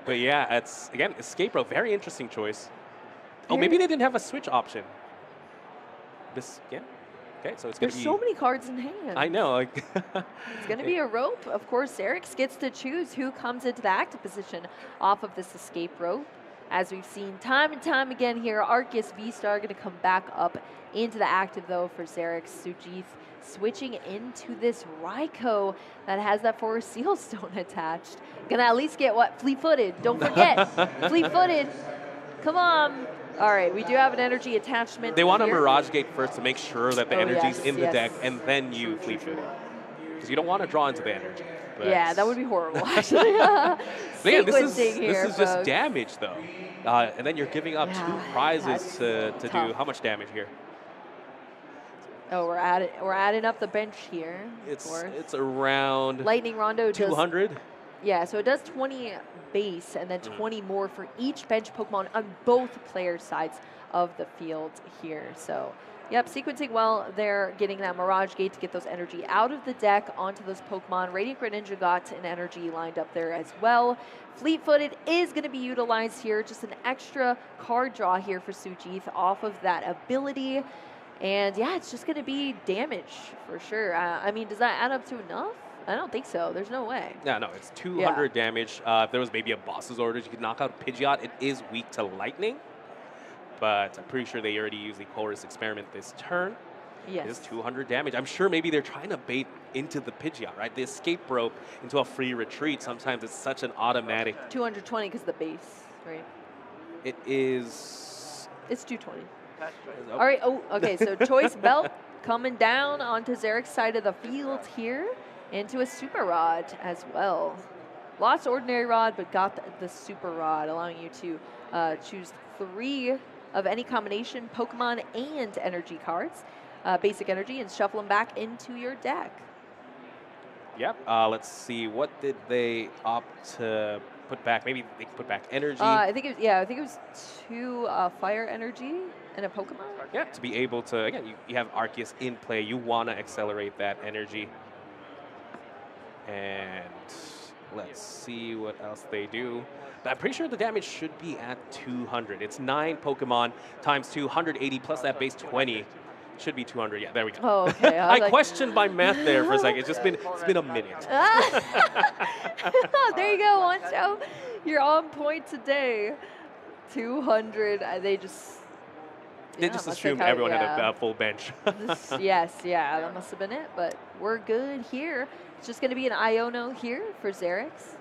But yeah, it's, again, Escape Rope. Very interesting choice. Oh, maybe they didn't have a switch option. Yeah. Okay, so it's going to be... There's so many cards in hand. I know. It's going to be a rope. Of course, Zeryx gets to choose who comes into the active position off of this Escape Rope. As we've seen time and time again here, Arceus V-Star going to come back up into the active, though, for Zeryx. Sujith switching into this Raikou that has that Forest Seal Stone attached. Going to at least get, what? Fleet-footed. Don't forget. Fleet-footed. Come on. All right, we do have an energy attachment. They want here. a Mirage Gate first to make sure that the energy's in the deck, and then you Fleet Foot it. Because you don't want to draw into the energy. Yeah, that would be horrible, actually. Man, this is just damage, though. And then you're giving up 2 prizes to do how much damage here? Oh, we're adding up the bench here. It's around Lightning Rondo 200. Yeah, so it does 20 base and then 20 more for each bench Pokemon on both player sides of the field here. So, yep, sequencing well. They're getting that Mirage Gate to get those energy out of the deck onto those Pokemon. Radiant Greninja got an energy lined up there as well. Fleet-footed is going to be utilized here. Just an extra card draw here for Sujith off of that ability. And yeah, it's just going to be damage for sure. I mean, does that add up to enough? I don't think so. There's no way. Yeah, no, it's 200 damage. If there was maybe a boss's orders, you could knock out Pidgeot. It is weak to lightning, but I'm pretty sure they already used the Chorus Experiment this turn. Yes. It is 200 damage. I'm sure maybe they're trying to bait into the Pidgeot, right? The Escape Rope into a free retreat. Sometimes it's such an automatic. 220 because of the base, right? It is. It's 220. All right. Oh, okay. So Choice Belt coming down onto Zeryx's side of the field here. Into a Super Rod as well. Lost Ordinary Rod, but got the Super Rod, allowing you to choose 3 of any combination Pokemon and energy cards, basic energy, and shuffle them back into your deck. Yep. Let's see. What did they opt to put back? Maybe they put back energy. I think it was 2 fire energy and a Pokemon. Yeah, to be able to, again, you have Arceus in play. You want to accelerate that energy. And let's see what else they do. But I'm pretty sure the damage should be at 200. It's 9 Pokemon times 2, 180 plus that base 20. Should be 200. Yeah, there we go. Oh, okay. I questioned my math there for a second. It's been a minute. There you go, Wancho. You're on point today. 200. They just assumed everyone had a full bench. Yes, yeah, that must have been it. But we're good here. It's just going to be an Iono here for Zeryx.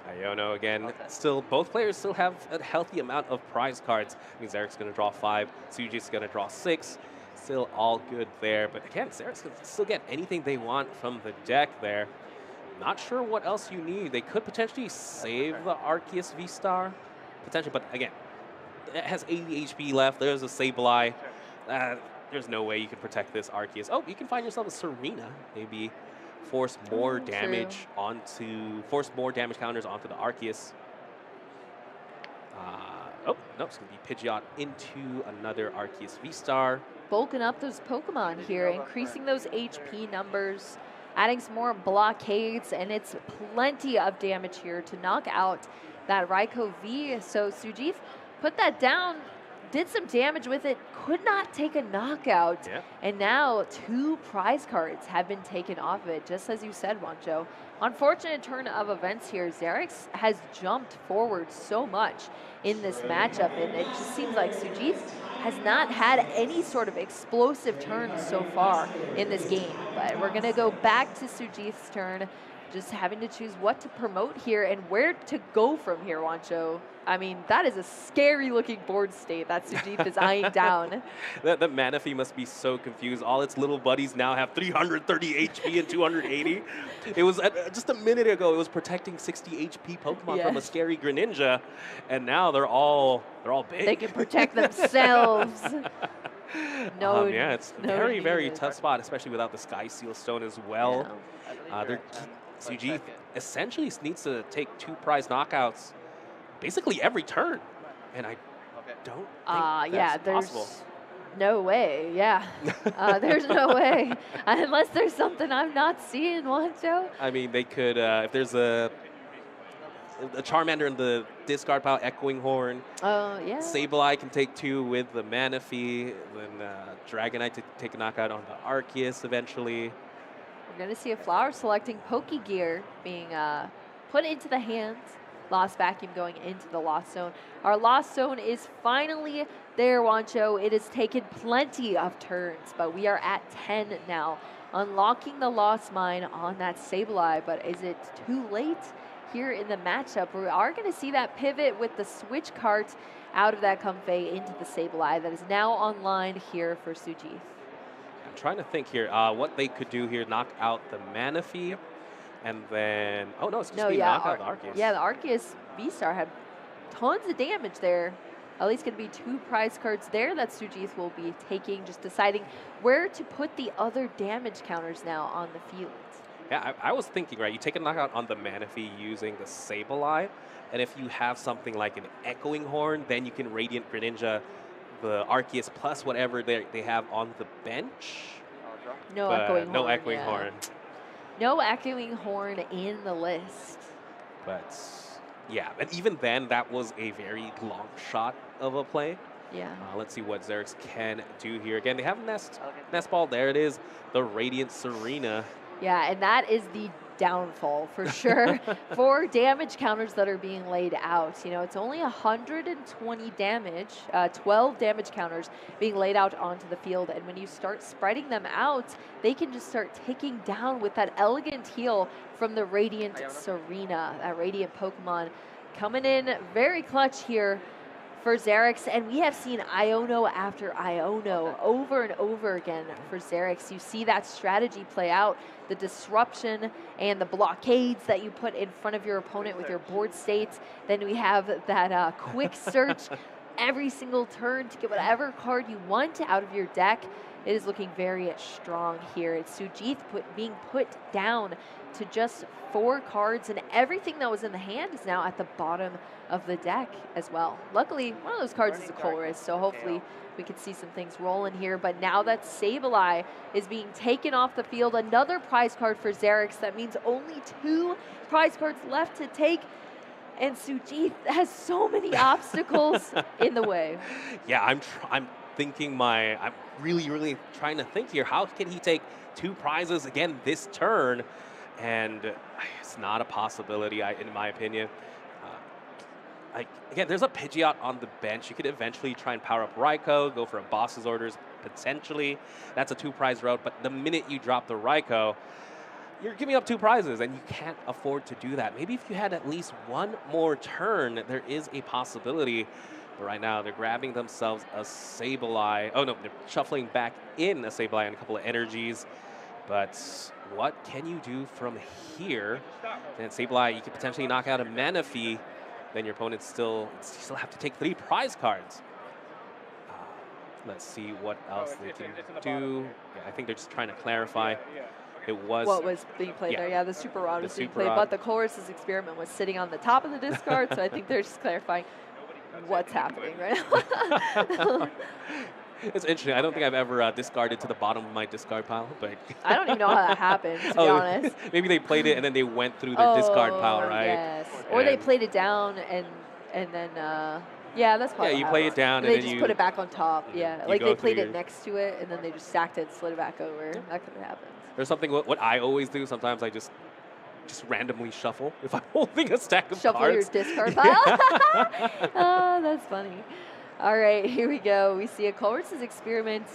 Iono again. Still, both players still have a healthy amount of prize cards. I mean, Zeryx going to draw 5. Sujith's going to draw 6. Still all good there. But again, Zeryx can still get anything they want from the deck there. Not sure what else you need. They could potentially save the Arceus V-Star. Potentially, but again, it has 80 HP left. There's a Sableye. There's no way you can protect this Arceus. Oh, you can find yourself a Serena. Maybe force more damage force more damage counters onto the Arceus. Oh, no, it's going to be Pidgeot into another Arceus V-Star. Bulking up those Pokemon here, increasing those HP numbers, adding some more blockades, and it's plenty of damage here to knock out that Raikou V. So Sujith put that down, did some damage with it, could not take a knockout. Yeah. And now 2 prize cards have been taken off of it, just as you said, Wancho. Unfortunate turn of events here. Zeryx has jumped forward so much in this matchup, and it just seems like Sujith has not had any sort of explosive turns so far in this game. But we're going to go back to Sujith's turn, just having to choose what to promote here and where to go from here, Wancho. I mean, that is a scary-looking board state that Sujith is eyeing down. The Manaphy must be so confused. All its little buddies now have 330 HP and 280. It was just a minute ago. It was protecting 60 HP Pokemon from a scary Greninja, and now they're all big. They can protect themselves. Yeah, it's very, very tough spot, especially without the Sky Seal Stone as well. Yeah. Sujith essentially needs to take 2 prize knockouts basically every turn, and I don't think that's possible. No way, yeah. There's no way. Unless there's something I'm not seeing, Wancho. I mean, they could, if there's a Charmander in the discard pile, Echoing Horn. Oh, yeah. Sableye can take 2 with the Manaphy, then Dragonite to take a knockout on the Arceus eventually. We're going to see a flower selecting Pokegear being put into the hands. Lost Vacuum going into the Lost Zone. Our Lost Zone is finally there, Wancho. It has taken plenty of turns, but we are at 10 now. Unlocking the Lost Mine on that Sableye, but is it too late here in the matchup? We are going to see that pivot with the switch cart out of that Comfey into the Sableye that is now online here for Sujith. I'm trying to think here what they could do here. Knock out the Manaphy. And then, oh no, it's just knock out the Arceus. Yeah, the Arceus V-Star had tons of damage there. At least going to be 2 prize cards there that Sujith will be taking, just deciding where to put the other damage counters now on the field. Yeah, I was thinking, right, you take a knockout on the Manaphy using the Sableye, and if you have something like an Echoing Horn, then you can Radiant Greninja the Arceus plus whatever they have on the bench. No Echoing Horn. No Echoing Horn. No Echoing Horn in the list. But yeah, and even then, that was a very long shot of a play. Yeah. Let's see what Zeryx can do here. Again, they have Nest Ball. There it is, the Radiant Serena. Yeah, and that is the downfall for sure for damage counters that are being laid out. You know, it's only 120 damage, 12 damage counters being laid out onto the field. And when you start spreading them out, they can just start ticking down with that elegant heal from the Radiant Serena, that Radiant Pokemon coming in very clutch here for Zeryx, and we have seen Iono after Iono over and over again for Zeryx. You see that strategy play out, the disruption and the blockades that you put in front of your opponent with your board states. Then we have that quick search. every single turn to get whatever card you want out of your deck. It is looking very strong here. It's Sujith being put down to just 4 cards, and everything that was in the hand is now at the bottom of the deck as well. Luckily, one of those cards is a colorist, so hopefully we can see some things rolling here. But now that Sableye is being taken off the field, another prize card for Zeryx. That means only 2 prize cards left to take. And Sujith has so many obstacles in the way. Yeah, I'm thinking I'm really trying to think here. How can he take 2 prizes again this turn? And it's not a possibility, in my opinion. Again, there's a Pidgeot on the bench. You could eventually try and power up Raikou, go for a boss's orders, potentially. That's a 2-prize route, but the minute you drop the Raikou, you're giving up 2 prizes, and you can't afford to do that. Maybe if you had at least 1 more turn, there is a possibility. But right now, they're grabbing themselves a Sableye. Oh, no, they're shuffling back in a Sableye and a couple of energies. But what can you do from here? And Sableye, you could potentially knock out a Manaphy. Then your opponent still have to take 3 prize cards. Let's see what else they can do. Yeah, I think they're just trying to clarify. It was what was being played there. Yeah, the Super Rod was being played, but the Colress's experiment was sitting on the top of the discard, so I think they're just clarifying what's happening right now. It's interesting. I don't think I've ever discarded to the bottom of my discard pile, but I don't even know how that happened, to be honest. Maybe they played it and then they went through their discard pile, right? Yes. Or they played it down and then yeah, that's probably you play it down and then they just you put it back on top. Yeah, like they played it your... next to it and then they just stacked it and slid it back over. That could have happened. There's something what I always do. Sometimes I just randomly shuffle if I'm holding a stack of cards. Shuffle your discard pile? Oh, that's funny. All right, here we go. We see a Colress's experiment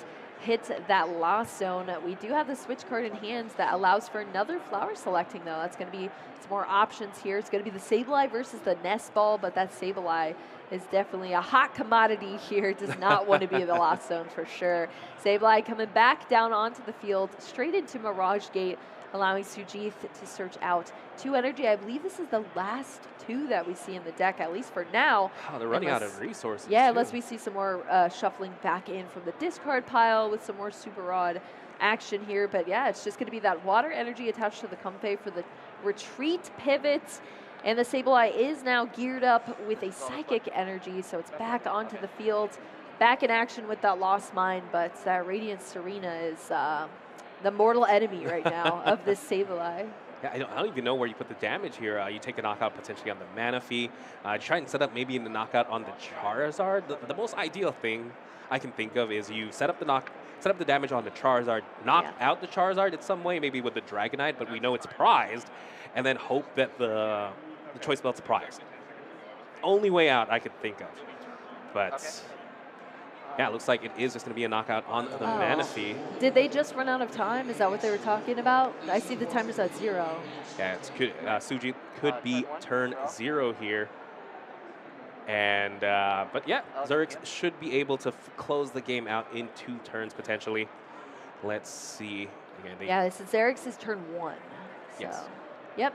hit that lost zone. We do have the switch card in hand that allows for another flower selecting, though. That's going to be some more options here. It's going to be the Sableye versus the Nest Ball, but that Sableye is definitely a hot commodity here. Does not want to be in the lost zone for sure. Sableye coming back down onto the field, straight into Mirage Gate, allowing Sujith to search out 2 energy. I believe this is the last 2 that we see in the deck, at least for now. Wow, they're running out of resources. Yeah, unless we see some more shuffling back in from the discard pile with some more Super Rod action here. But yeah, it's just going to be that water energy attached to the Comfey for the retreat pivot. And the Sableye is now geared up with a Psychic energy, so it's back onto the field, back in action with that Lost Mine. But Radiant Serena is the mortal enemy right now of this Sableye. Yeah, I don't even know where you put the damage here. You take a knockout potentially on the Manaphy. Try and set up maybe in the knockout on the Charizard. The most ideal thing I can think of is you set up the damage on the Charizard, knock out the Charizard in some way, maybe with the Dragonite, but we know it's prized, and then hope that the Choice Belt's prized. Only way out I could think of. But yeah, it looks like it is just going to be a knockout on the Manaphy. Did they just run out of time? Is that what they were talking about? I see the timer's at 0. Yeah, Sujith could be turn 0 here. And, but yeah, Zeryx should be able to close the game out in 2 turns potentially. Let's see. Again, this is Zeryx's turn 1. So, yes. Yep,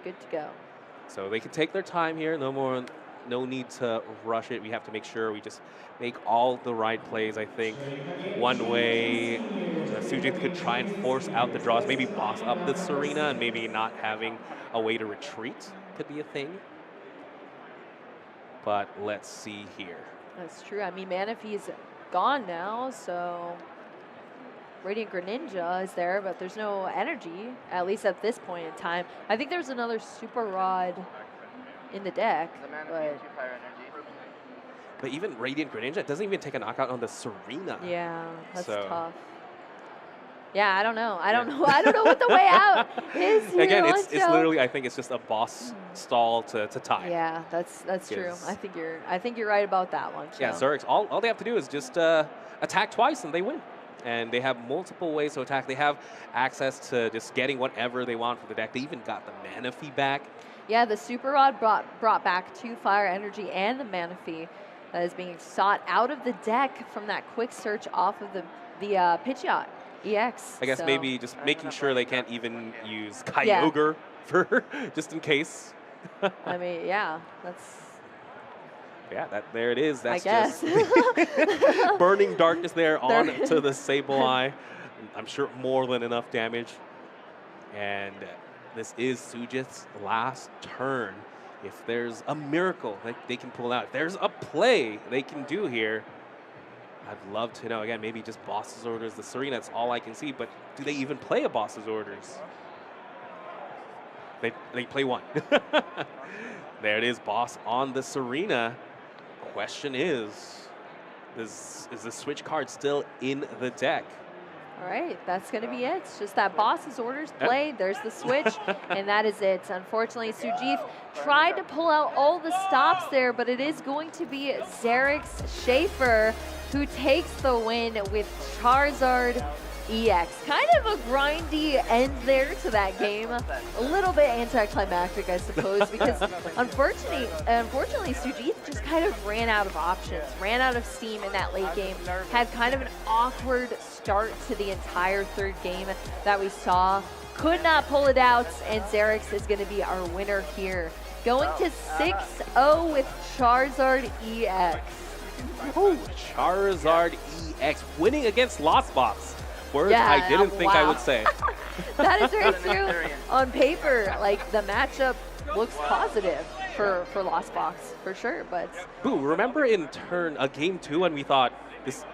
good to go. So they can take their time here. No need to rush it. We have to make sure we just make all the right plays, I think. One way Sujith could try and force out the draws, maybe boss up the Serena, and maybe not having a way to retreat could be a thing. But let's see here. That's true. I mean, Manaphy's gone now, so Radiant Greninja is there, but there's no energy, at least at this point in time. I think there's another Super Rod in the deck. But even Radiant Greninja doesn't even take a knockout on the Serena. Yeah, that's tough. Yeah, I don't know. I don't know what the way out is here. Again, it's literally, I think it's just a boss stall to tie. Yeah, that's true. I think you're right about that one. Yeah, Zeryx, all they have to do is just attack twice and they win. And they have multiple ways to attack. They have access to just getting whatever they want from the deck. They even got the Manaphy back. Yeah, the Super Rod brought back 2 fire energy and the Manaphy that is being sought out of the deck from that quick search off of the Pidgeot EX. I guess maybe just making sure they can't even use Kyogre for just in case. I mean, yeah, that's Yeah, there it is. That's I guess. just burning darkness there onto the Sableye. I'm sure more than enough damage. And this is Sujith's last turn. If there's a miracle that they can pull out, if there's a play they can do here, I'd love to know. Again, maybe just boss's orders. The Serena, that's all I can see. But do they even play a boss's orders? They play one. There it is, boss on the Serena. Question is the switch card still in the deck? All right, that's going to be it. It's just that boss's orders played. There's the switch, and that is it. Unfortunately, Sujith tried to pull out all the stops there, but it is going to be Zeryx Schaefer who takes the win with Charizard EX. Kind of a grindy end there to that game. A little bit anticlimactic, I suppose, because unfortunately, Sujith just kind of ran out of options, ran out of steam in that late game, had kind of an awkward start to the entire third game that we saw. Could not pull it out, and Zeryx is going to be our winner here. Going to 6-0 with Charizard EX. Oh, Charizard EX winning against Lost Box. Words Yeah, I didn't think I would say. That is very true. On paper, like, the matchup looks positive for Lost Box, for sure, but... Boo, remember in game 2 when we thought this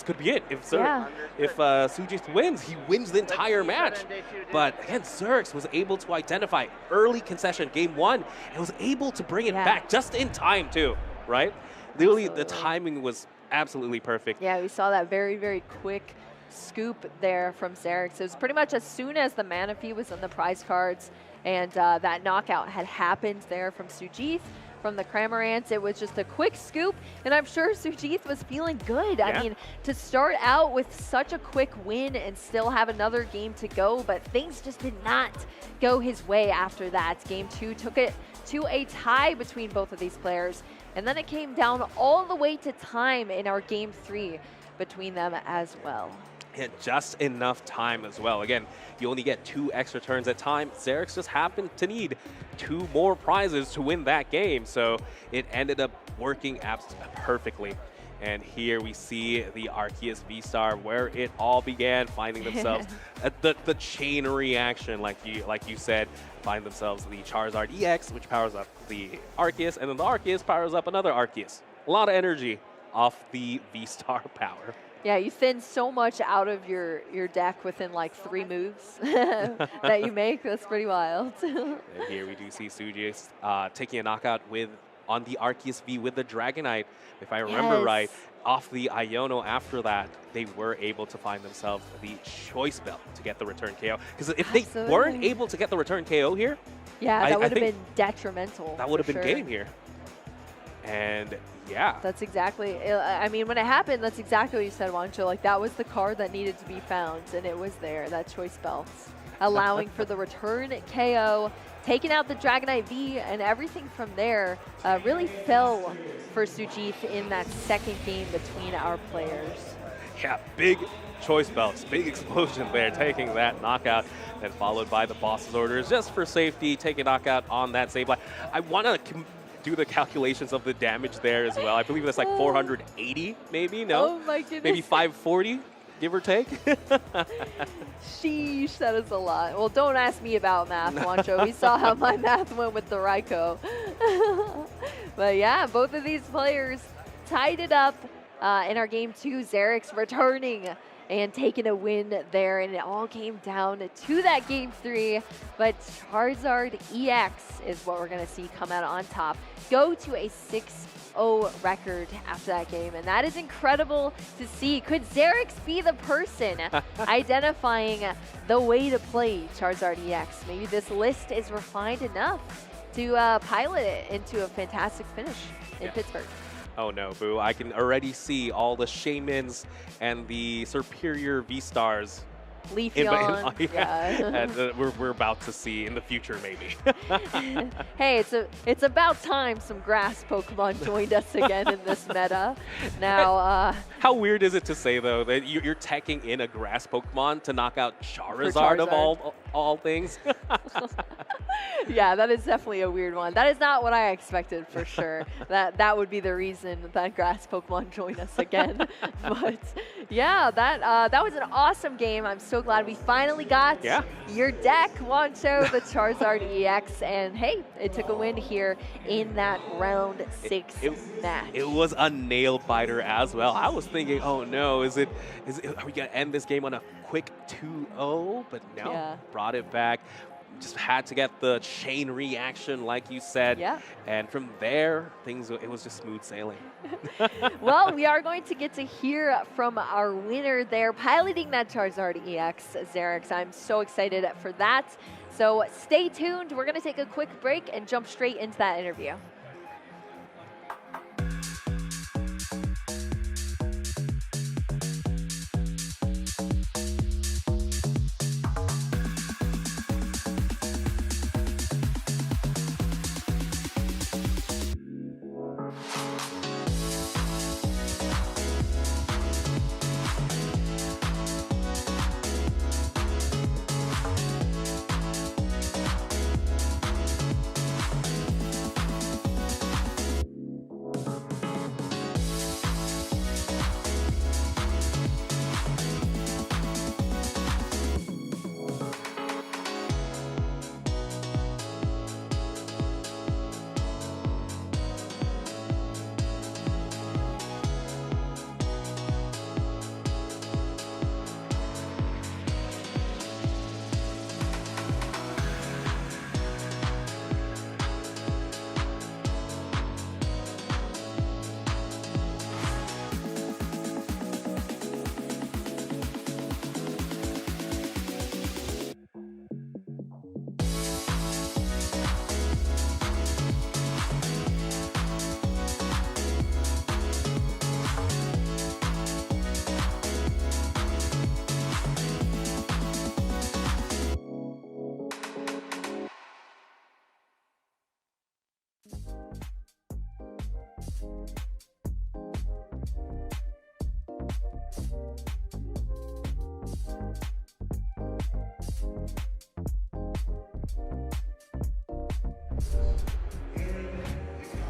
could be it. If Sujith wins, he wins the entire match. But again, Zeryx was able to identify early concession game 1 and was able to bring it back just in time too, right? Literally, the timing was absolutely perfect. Yeah, we saw that very, very quick scoop there from Zeryx. It was pretty much as soon as the mana fee was on the prize cards and that knockout had happened there from Sujith, from the Cramorants. It was just a quick scoop, and I'm sure Sujith was feeling good. Yeah. I mean, to start out with such a quick win and still have another game to go, but things just did not go his way after that. Game 2 took it to a tie between both of these players, and then it came down all the way to time in our Game 3 between them as well. Yeah, just enough time as well. Again, you only get 2 extra turns at time. Zeryx just happened to need 2 more prizes to win that game, so it ended up working perfectly. And here we see the Arceus V-Star, where it all began, finding themselves the chain reaction, like you said, find themselves the Charizard EX, which powers up the Arceus, and then the Arceus powers up another Arceus. A lot of energy off the V-Star power. Yeah, you thin so much out of your deck within like 3 moves that you make. That's pretty wild. And here we do see Sujith taking a knockout on the Arceus V with the Dragonite. If I remember right, off the Iono after that, they were able to find themselves the Choice Belt to get the return KO. Because if they weren't able to get the return KO here, yeah, that would have been detrimental. That would have been game here. And yeah. That's exactly, I mean, when it happened, that's exactly what you said, Wancho. Like, that was the card that needed to be found, and it was there, that Choice Belt, allowing for the return KO, taking out the Dragonite V, and everything from there really fell for Sujith in that second game between our players. Yeah, big Choice Belts, big explosion there, taking that knockout, then followed by the boss's orders, just for safety, take a knockout on that Sableye. I want to do the calculations of the damage there as well. I believe that's like 480, maybe, no? Oh my goodness. Maybe 540, give or take. Sheesh, that is a lot. Well, don't ask me about math, Wancho. We saw how my math went with the Raikou. But yeah, both of these players tied it up in our game 2. Zeryx returning and taking a win there, and it all came down to that game 3. But Charizard EX is what we're going to see come out on top. Go to a 6-0 record after that game, and that is incredible to see. Could Zeryx be the person identifying the way to play Charizard EX? Maybe this list is refined enough to pilot it into a fantastic finish in Pittsburgh. Oh no, Boo. I can already see all the Shaymins and the superior V-Stars. Leafeon, yeah. And we're about to see in the future, maybe. Hey, it's about time some grass Pokemon joined us again in this meta. Now, how weird is it to say, though, that you're teching in a grass Pokemon to knock out Charizard. Of all things? Yeah, that is definitely a weird one. That is not what I expected for sure. That would be the reason that grass Pokemon join us again. But yeah, that was an awesome game. I'm so glad we finally got your deck, Wancho, the Charizard EX, and hey, it took a win here in that round 6 match. It was a nail biter as well. I was thinking, oh no, are we gonna end this game on a quick 2-0? But no, brought it back. Just had to get the chain reaction, like you said. Yeah. And from there, it was just smooth sailing. Well, we are going to get to hear from our winner there, piloting that Charizard EX, Zeryx. I'm so excited for that. So stay tuned. We're going to take a quick break and jump straight into that interview.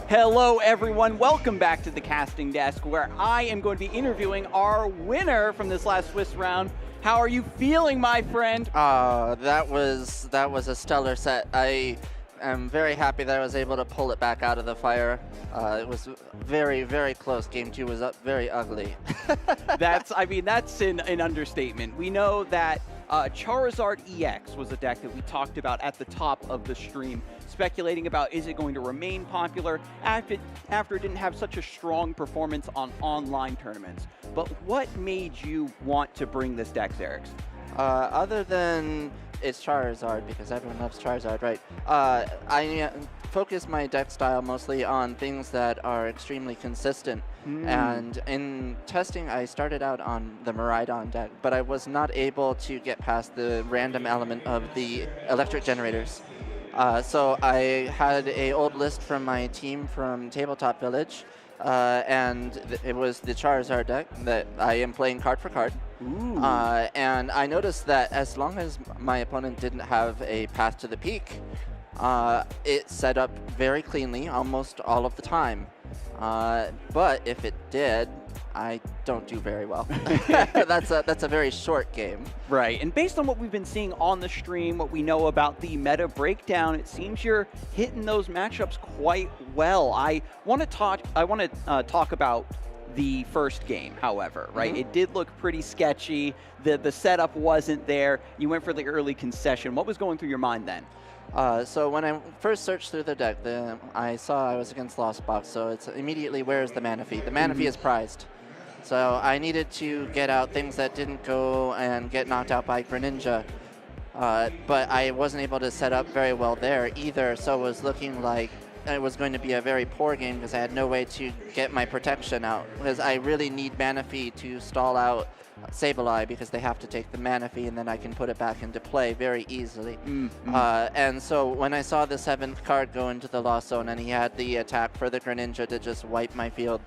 Hello, everyone. Welcome back to the casting desk, where I am going to be interviewing our winner from this last Swiss round. How are you feeling, my friend? That was a stellar set. I am very happy that I was able to pull it back out of the fire. It was very, very close. Game 2 was very ugly. That's an understatement. We know that Charizard EX was a deck that we talked about at the top of the stream, speculating about is it going to remain popular after it didn't have such a strong performance on online tournaments. But what made you want to bring this deck, Zeryx? Other than it's Charizard, because everyone loves Charizard, right? I focus my deck style mostly on things that are extremely consistent. And in testing, I started out on the Miraidon deck, but I was not able to get past the random element of the electric generators. So I had an old list from my team from Tabletop Village, and it was the Charizard deck that I am playing card for card. And I noticed that as long as my opponent didn't have a path to the peak, it set up very cleanly almost all of the time. But if it did, I don't do very well. That's a very short game. Right, and based on what we've been seeing on the stream, what we know about the meta breakdown, it seems you're hitting those matchups quite well. I want to talk about the first game, however, right? It did look pretty sketchy. The setup wasn't there. You went for the early concession. What was going through your mind then? So when I first searched through the deck, I saw I was against Lost Box, so it's immediately, where's the Manaphy? The Manaphy is prized. So I needed to get out things that didn't go and get knocked out by Greninja. But I wasn't able to set up very well there either, so it was looking like it was going to be a very poor game because I had no way to get my protection out, because I really need Manaphy to stall out Sableye, because they have to take the Manaphy and then I can put it back into play very easily. And so when I saw the 7th card go into the Lost Zone and he had the attack for the Greninja to just wipe my field,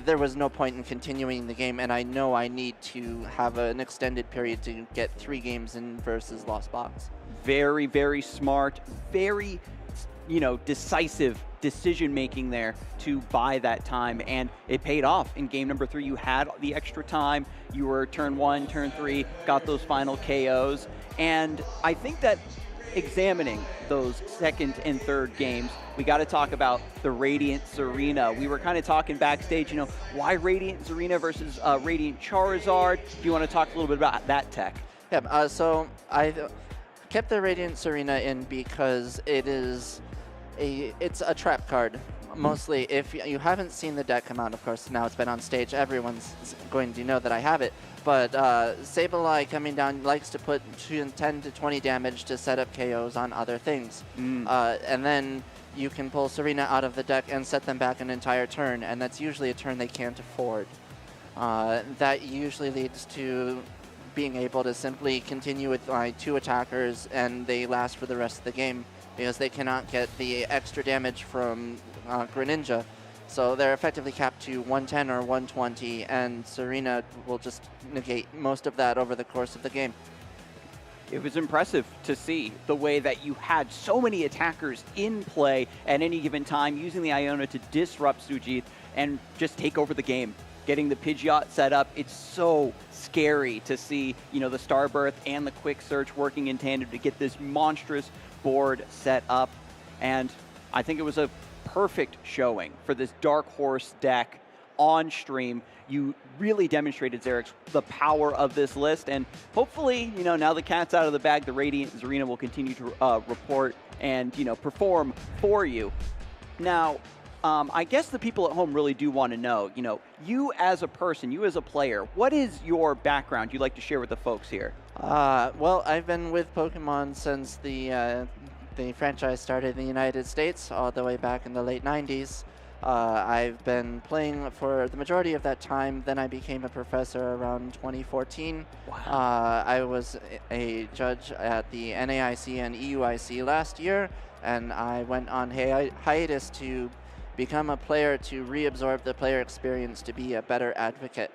there was no point in continuing the game, and I know I need to have an extended period to get 3 games in versus Lost Box. Very, very smart, very, decisive decision-making there to buy that time, and it paid off. In game number 3, you had the extra time. You were turn 1, turn 3, got those final KOs, and I think that examining those second and third games, we got to talk about the Radiant Serena. We were kind of talking backstage, why Radiant Serena versus Radiant Charizard? Do you want to talk a little bit about that tech? Yeah, so I kept the Radiant Serena in because it's a trap card. Mostly, if you haven't seen the deck come out, of course, now it's been on stage, everyone's going to know that I have it. But Sableye coming down likes to put 10 to 20 damage to set up KOs on other things. And then you can pull Serena out of the deck and set them back an entire turn, and that's usually a turn they can't afford. That usually leads to being able to simply continue with 2 attackers, and they last for the rest of the game because they cannot get the extra damage from Greninja. So they're effectively capped to 110 or 120, and Serena will just negate most of that over the course of the game. It was impressive to see the way that you had so many attackers in play at any given time, using the Iona to disrupt Sujith and just take over the game. Getting the Pidgeot set up, it's so scary to see, the Starbirth and the Quick Search working in tandem to get this monstrous board set up. And I think it was a perfect showing for this Dark Horse deck on stream. You really demonstrated, Zeryx, the power of this list, and hopefully, now the cat's out of the bag, the Radiant Serena will continue to report and, perform for you. Now, I guess the people at home really do want to know, you as a person, you as a player, what is your background you'd like to share with the folks here? Well, I've been with Pokemon since the franchise started in the United States, all the way back in the late 90s. I've been playing for the majority of that time. Then I became a professor around 2014. Wow. I was a judge at the NAIC and EUIC last year, and I went on hiatus to become a player, to reabsorb the player experience, to be a better advocate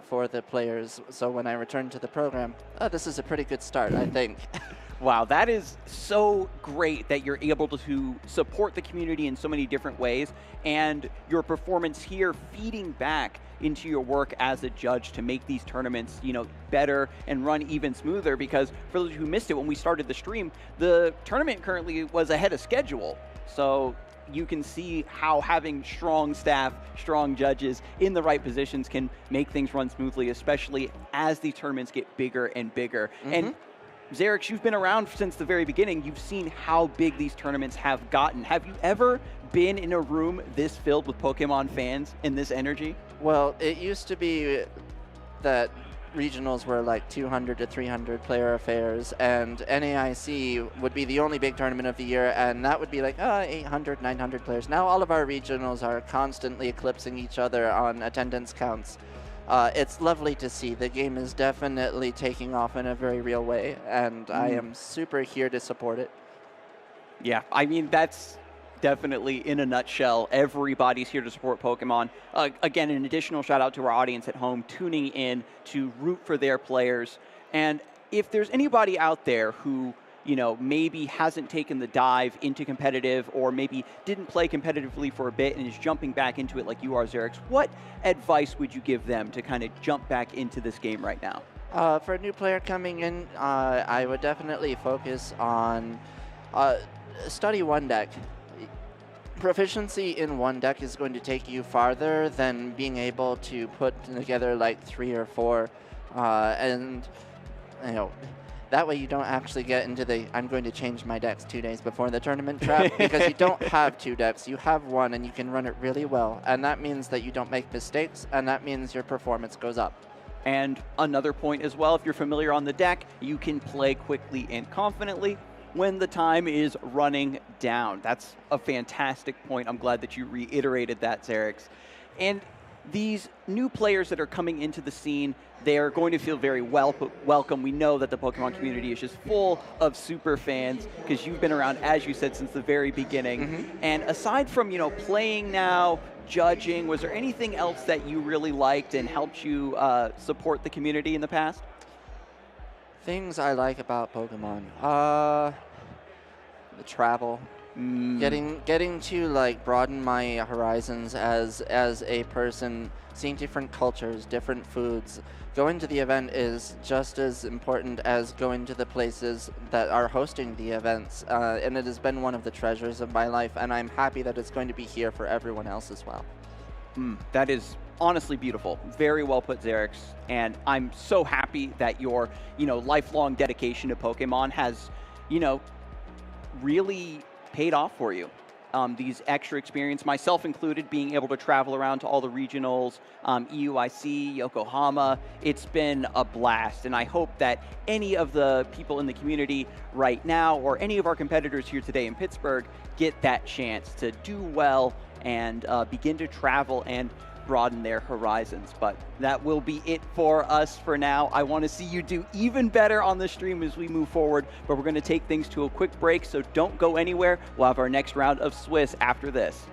for the players. So when I returned to the program, this is a pretty good start, I think. Wow, that is so great that you're able to support the community in so many different ways, and your performance here feeding back into your work as a judge to make these tournaments, better and run even smoother. Because for those who missed it when we started the stream, the tournament currently was ahead of schedule. So you can see how having strong staff, strong judges in the right positions can make things run smoothly, especially as these tournaments get bigger and bigger. And Zeryx, you've been around since the very beginning. You've seen how big these tournaments have gotten. Have you ever been in a room this filled with Pokemon fans and this energy? Well, it used to be that regionals were like 200 to 300 player affairs, and NAIC would be the only big tournament of the year, and that would be like 800, 900 players. Now all of our regionals are constantly eclipsing each other on attendance counts. It's lovely to see. The game is definitely taking off in a very real way, and I am super here to support it. Yeah, I mean, that's definitely, in a nutshell, everybody's here to support Pokemon. Again, an additional shout out to our audience at home tuning in to root for their players. And if there's anybody out there who maybe hasn't taken the dive into competitive, or maybe didn't play competitively for a bit and is jumping back into it like you are, Zeryx, what advice would you give them to kind of jump back into this game right now? For a new player coming in, I would definitely focus on study one deck. Proficiency in one deck is going to take you farther than being able to put together like 3 or 4, and that way you don't actually get into the I'm going to change my decks 2 days before the tournament trap, because you don't have 2 decks, you have one, and you can run it really well. And that means that you don't make mistakes, and that means your performance goes up. And another point as well, if you're familiar on the deck, you can play quickly and confidently when the time is running down. That's a fantastic point. I'm glad that you reiterated that, Zeryx. And these new players that are coming into the scene, they are going to feel very welcome. We know that the Pokemon community is just full of super fans, because you've been around, as you said, since the very beginning. And aside from, playing now, judging, was there anything else that you really liked and helped you support the community in the past? Things I like about Pokemon. The travel. Getting to like broaden my horizons as a person, seeing different cultures, different foods. Going to the event is just as important as going to the places that are hosting the events, and it has been one of the treasures of my life, and I'm happy that it's going to be here for everyone else as well. That is honestly beautiful. Very well put, Zeryx. And I'm so happy that your, lifelong dedication to Pokemon has, really paid off for you. These extra experience, myself included, being able to travel around to all the regionals, EUIC, Yokohama, it's been a blast. And I hope that any of the people in the community right now or any of our competitors here today in Pittsburgh get that chance to do well and begin to travel and broaden their horizons. But that will be it for us for now. I want to see you do even better on the stream as we move forward, but we're going to take things to a quick break, so don't go anywhere. We'll have our next round of Swiss after this.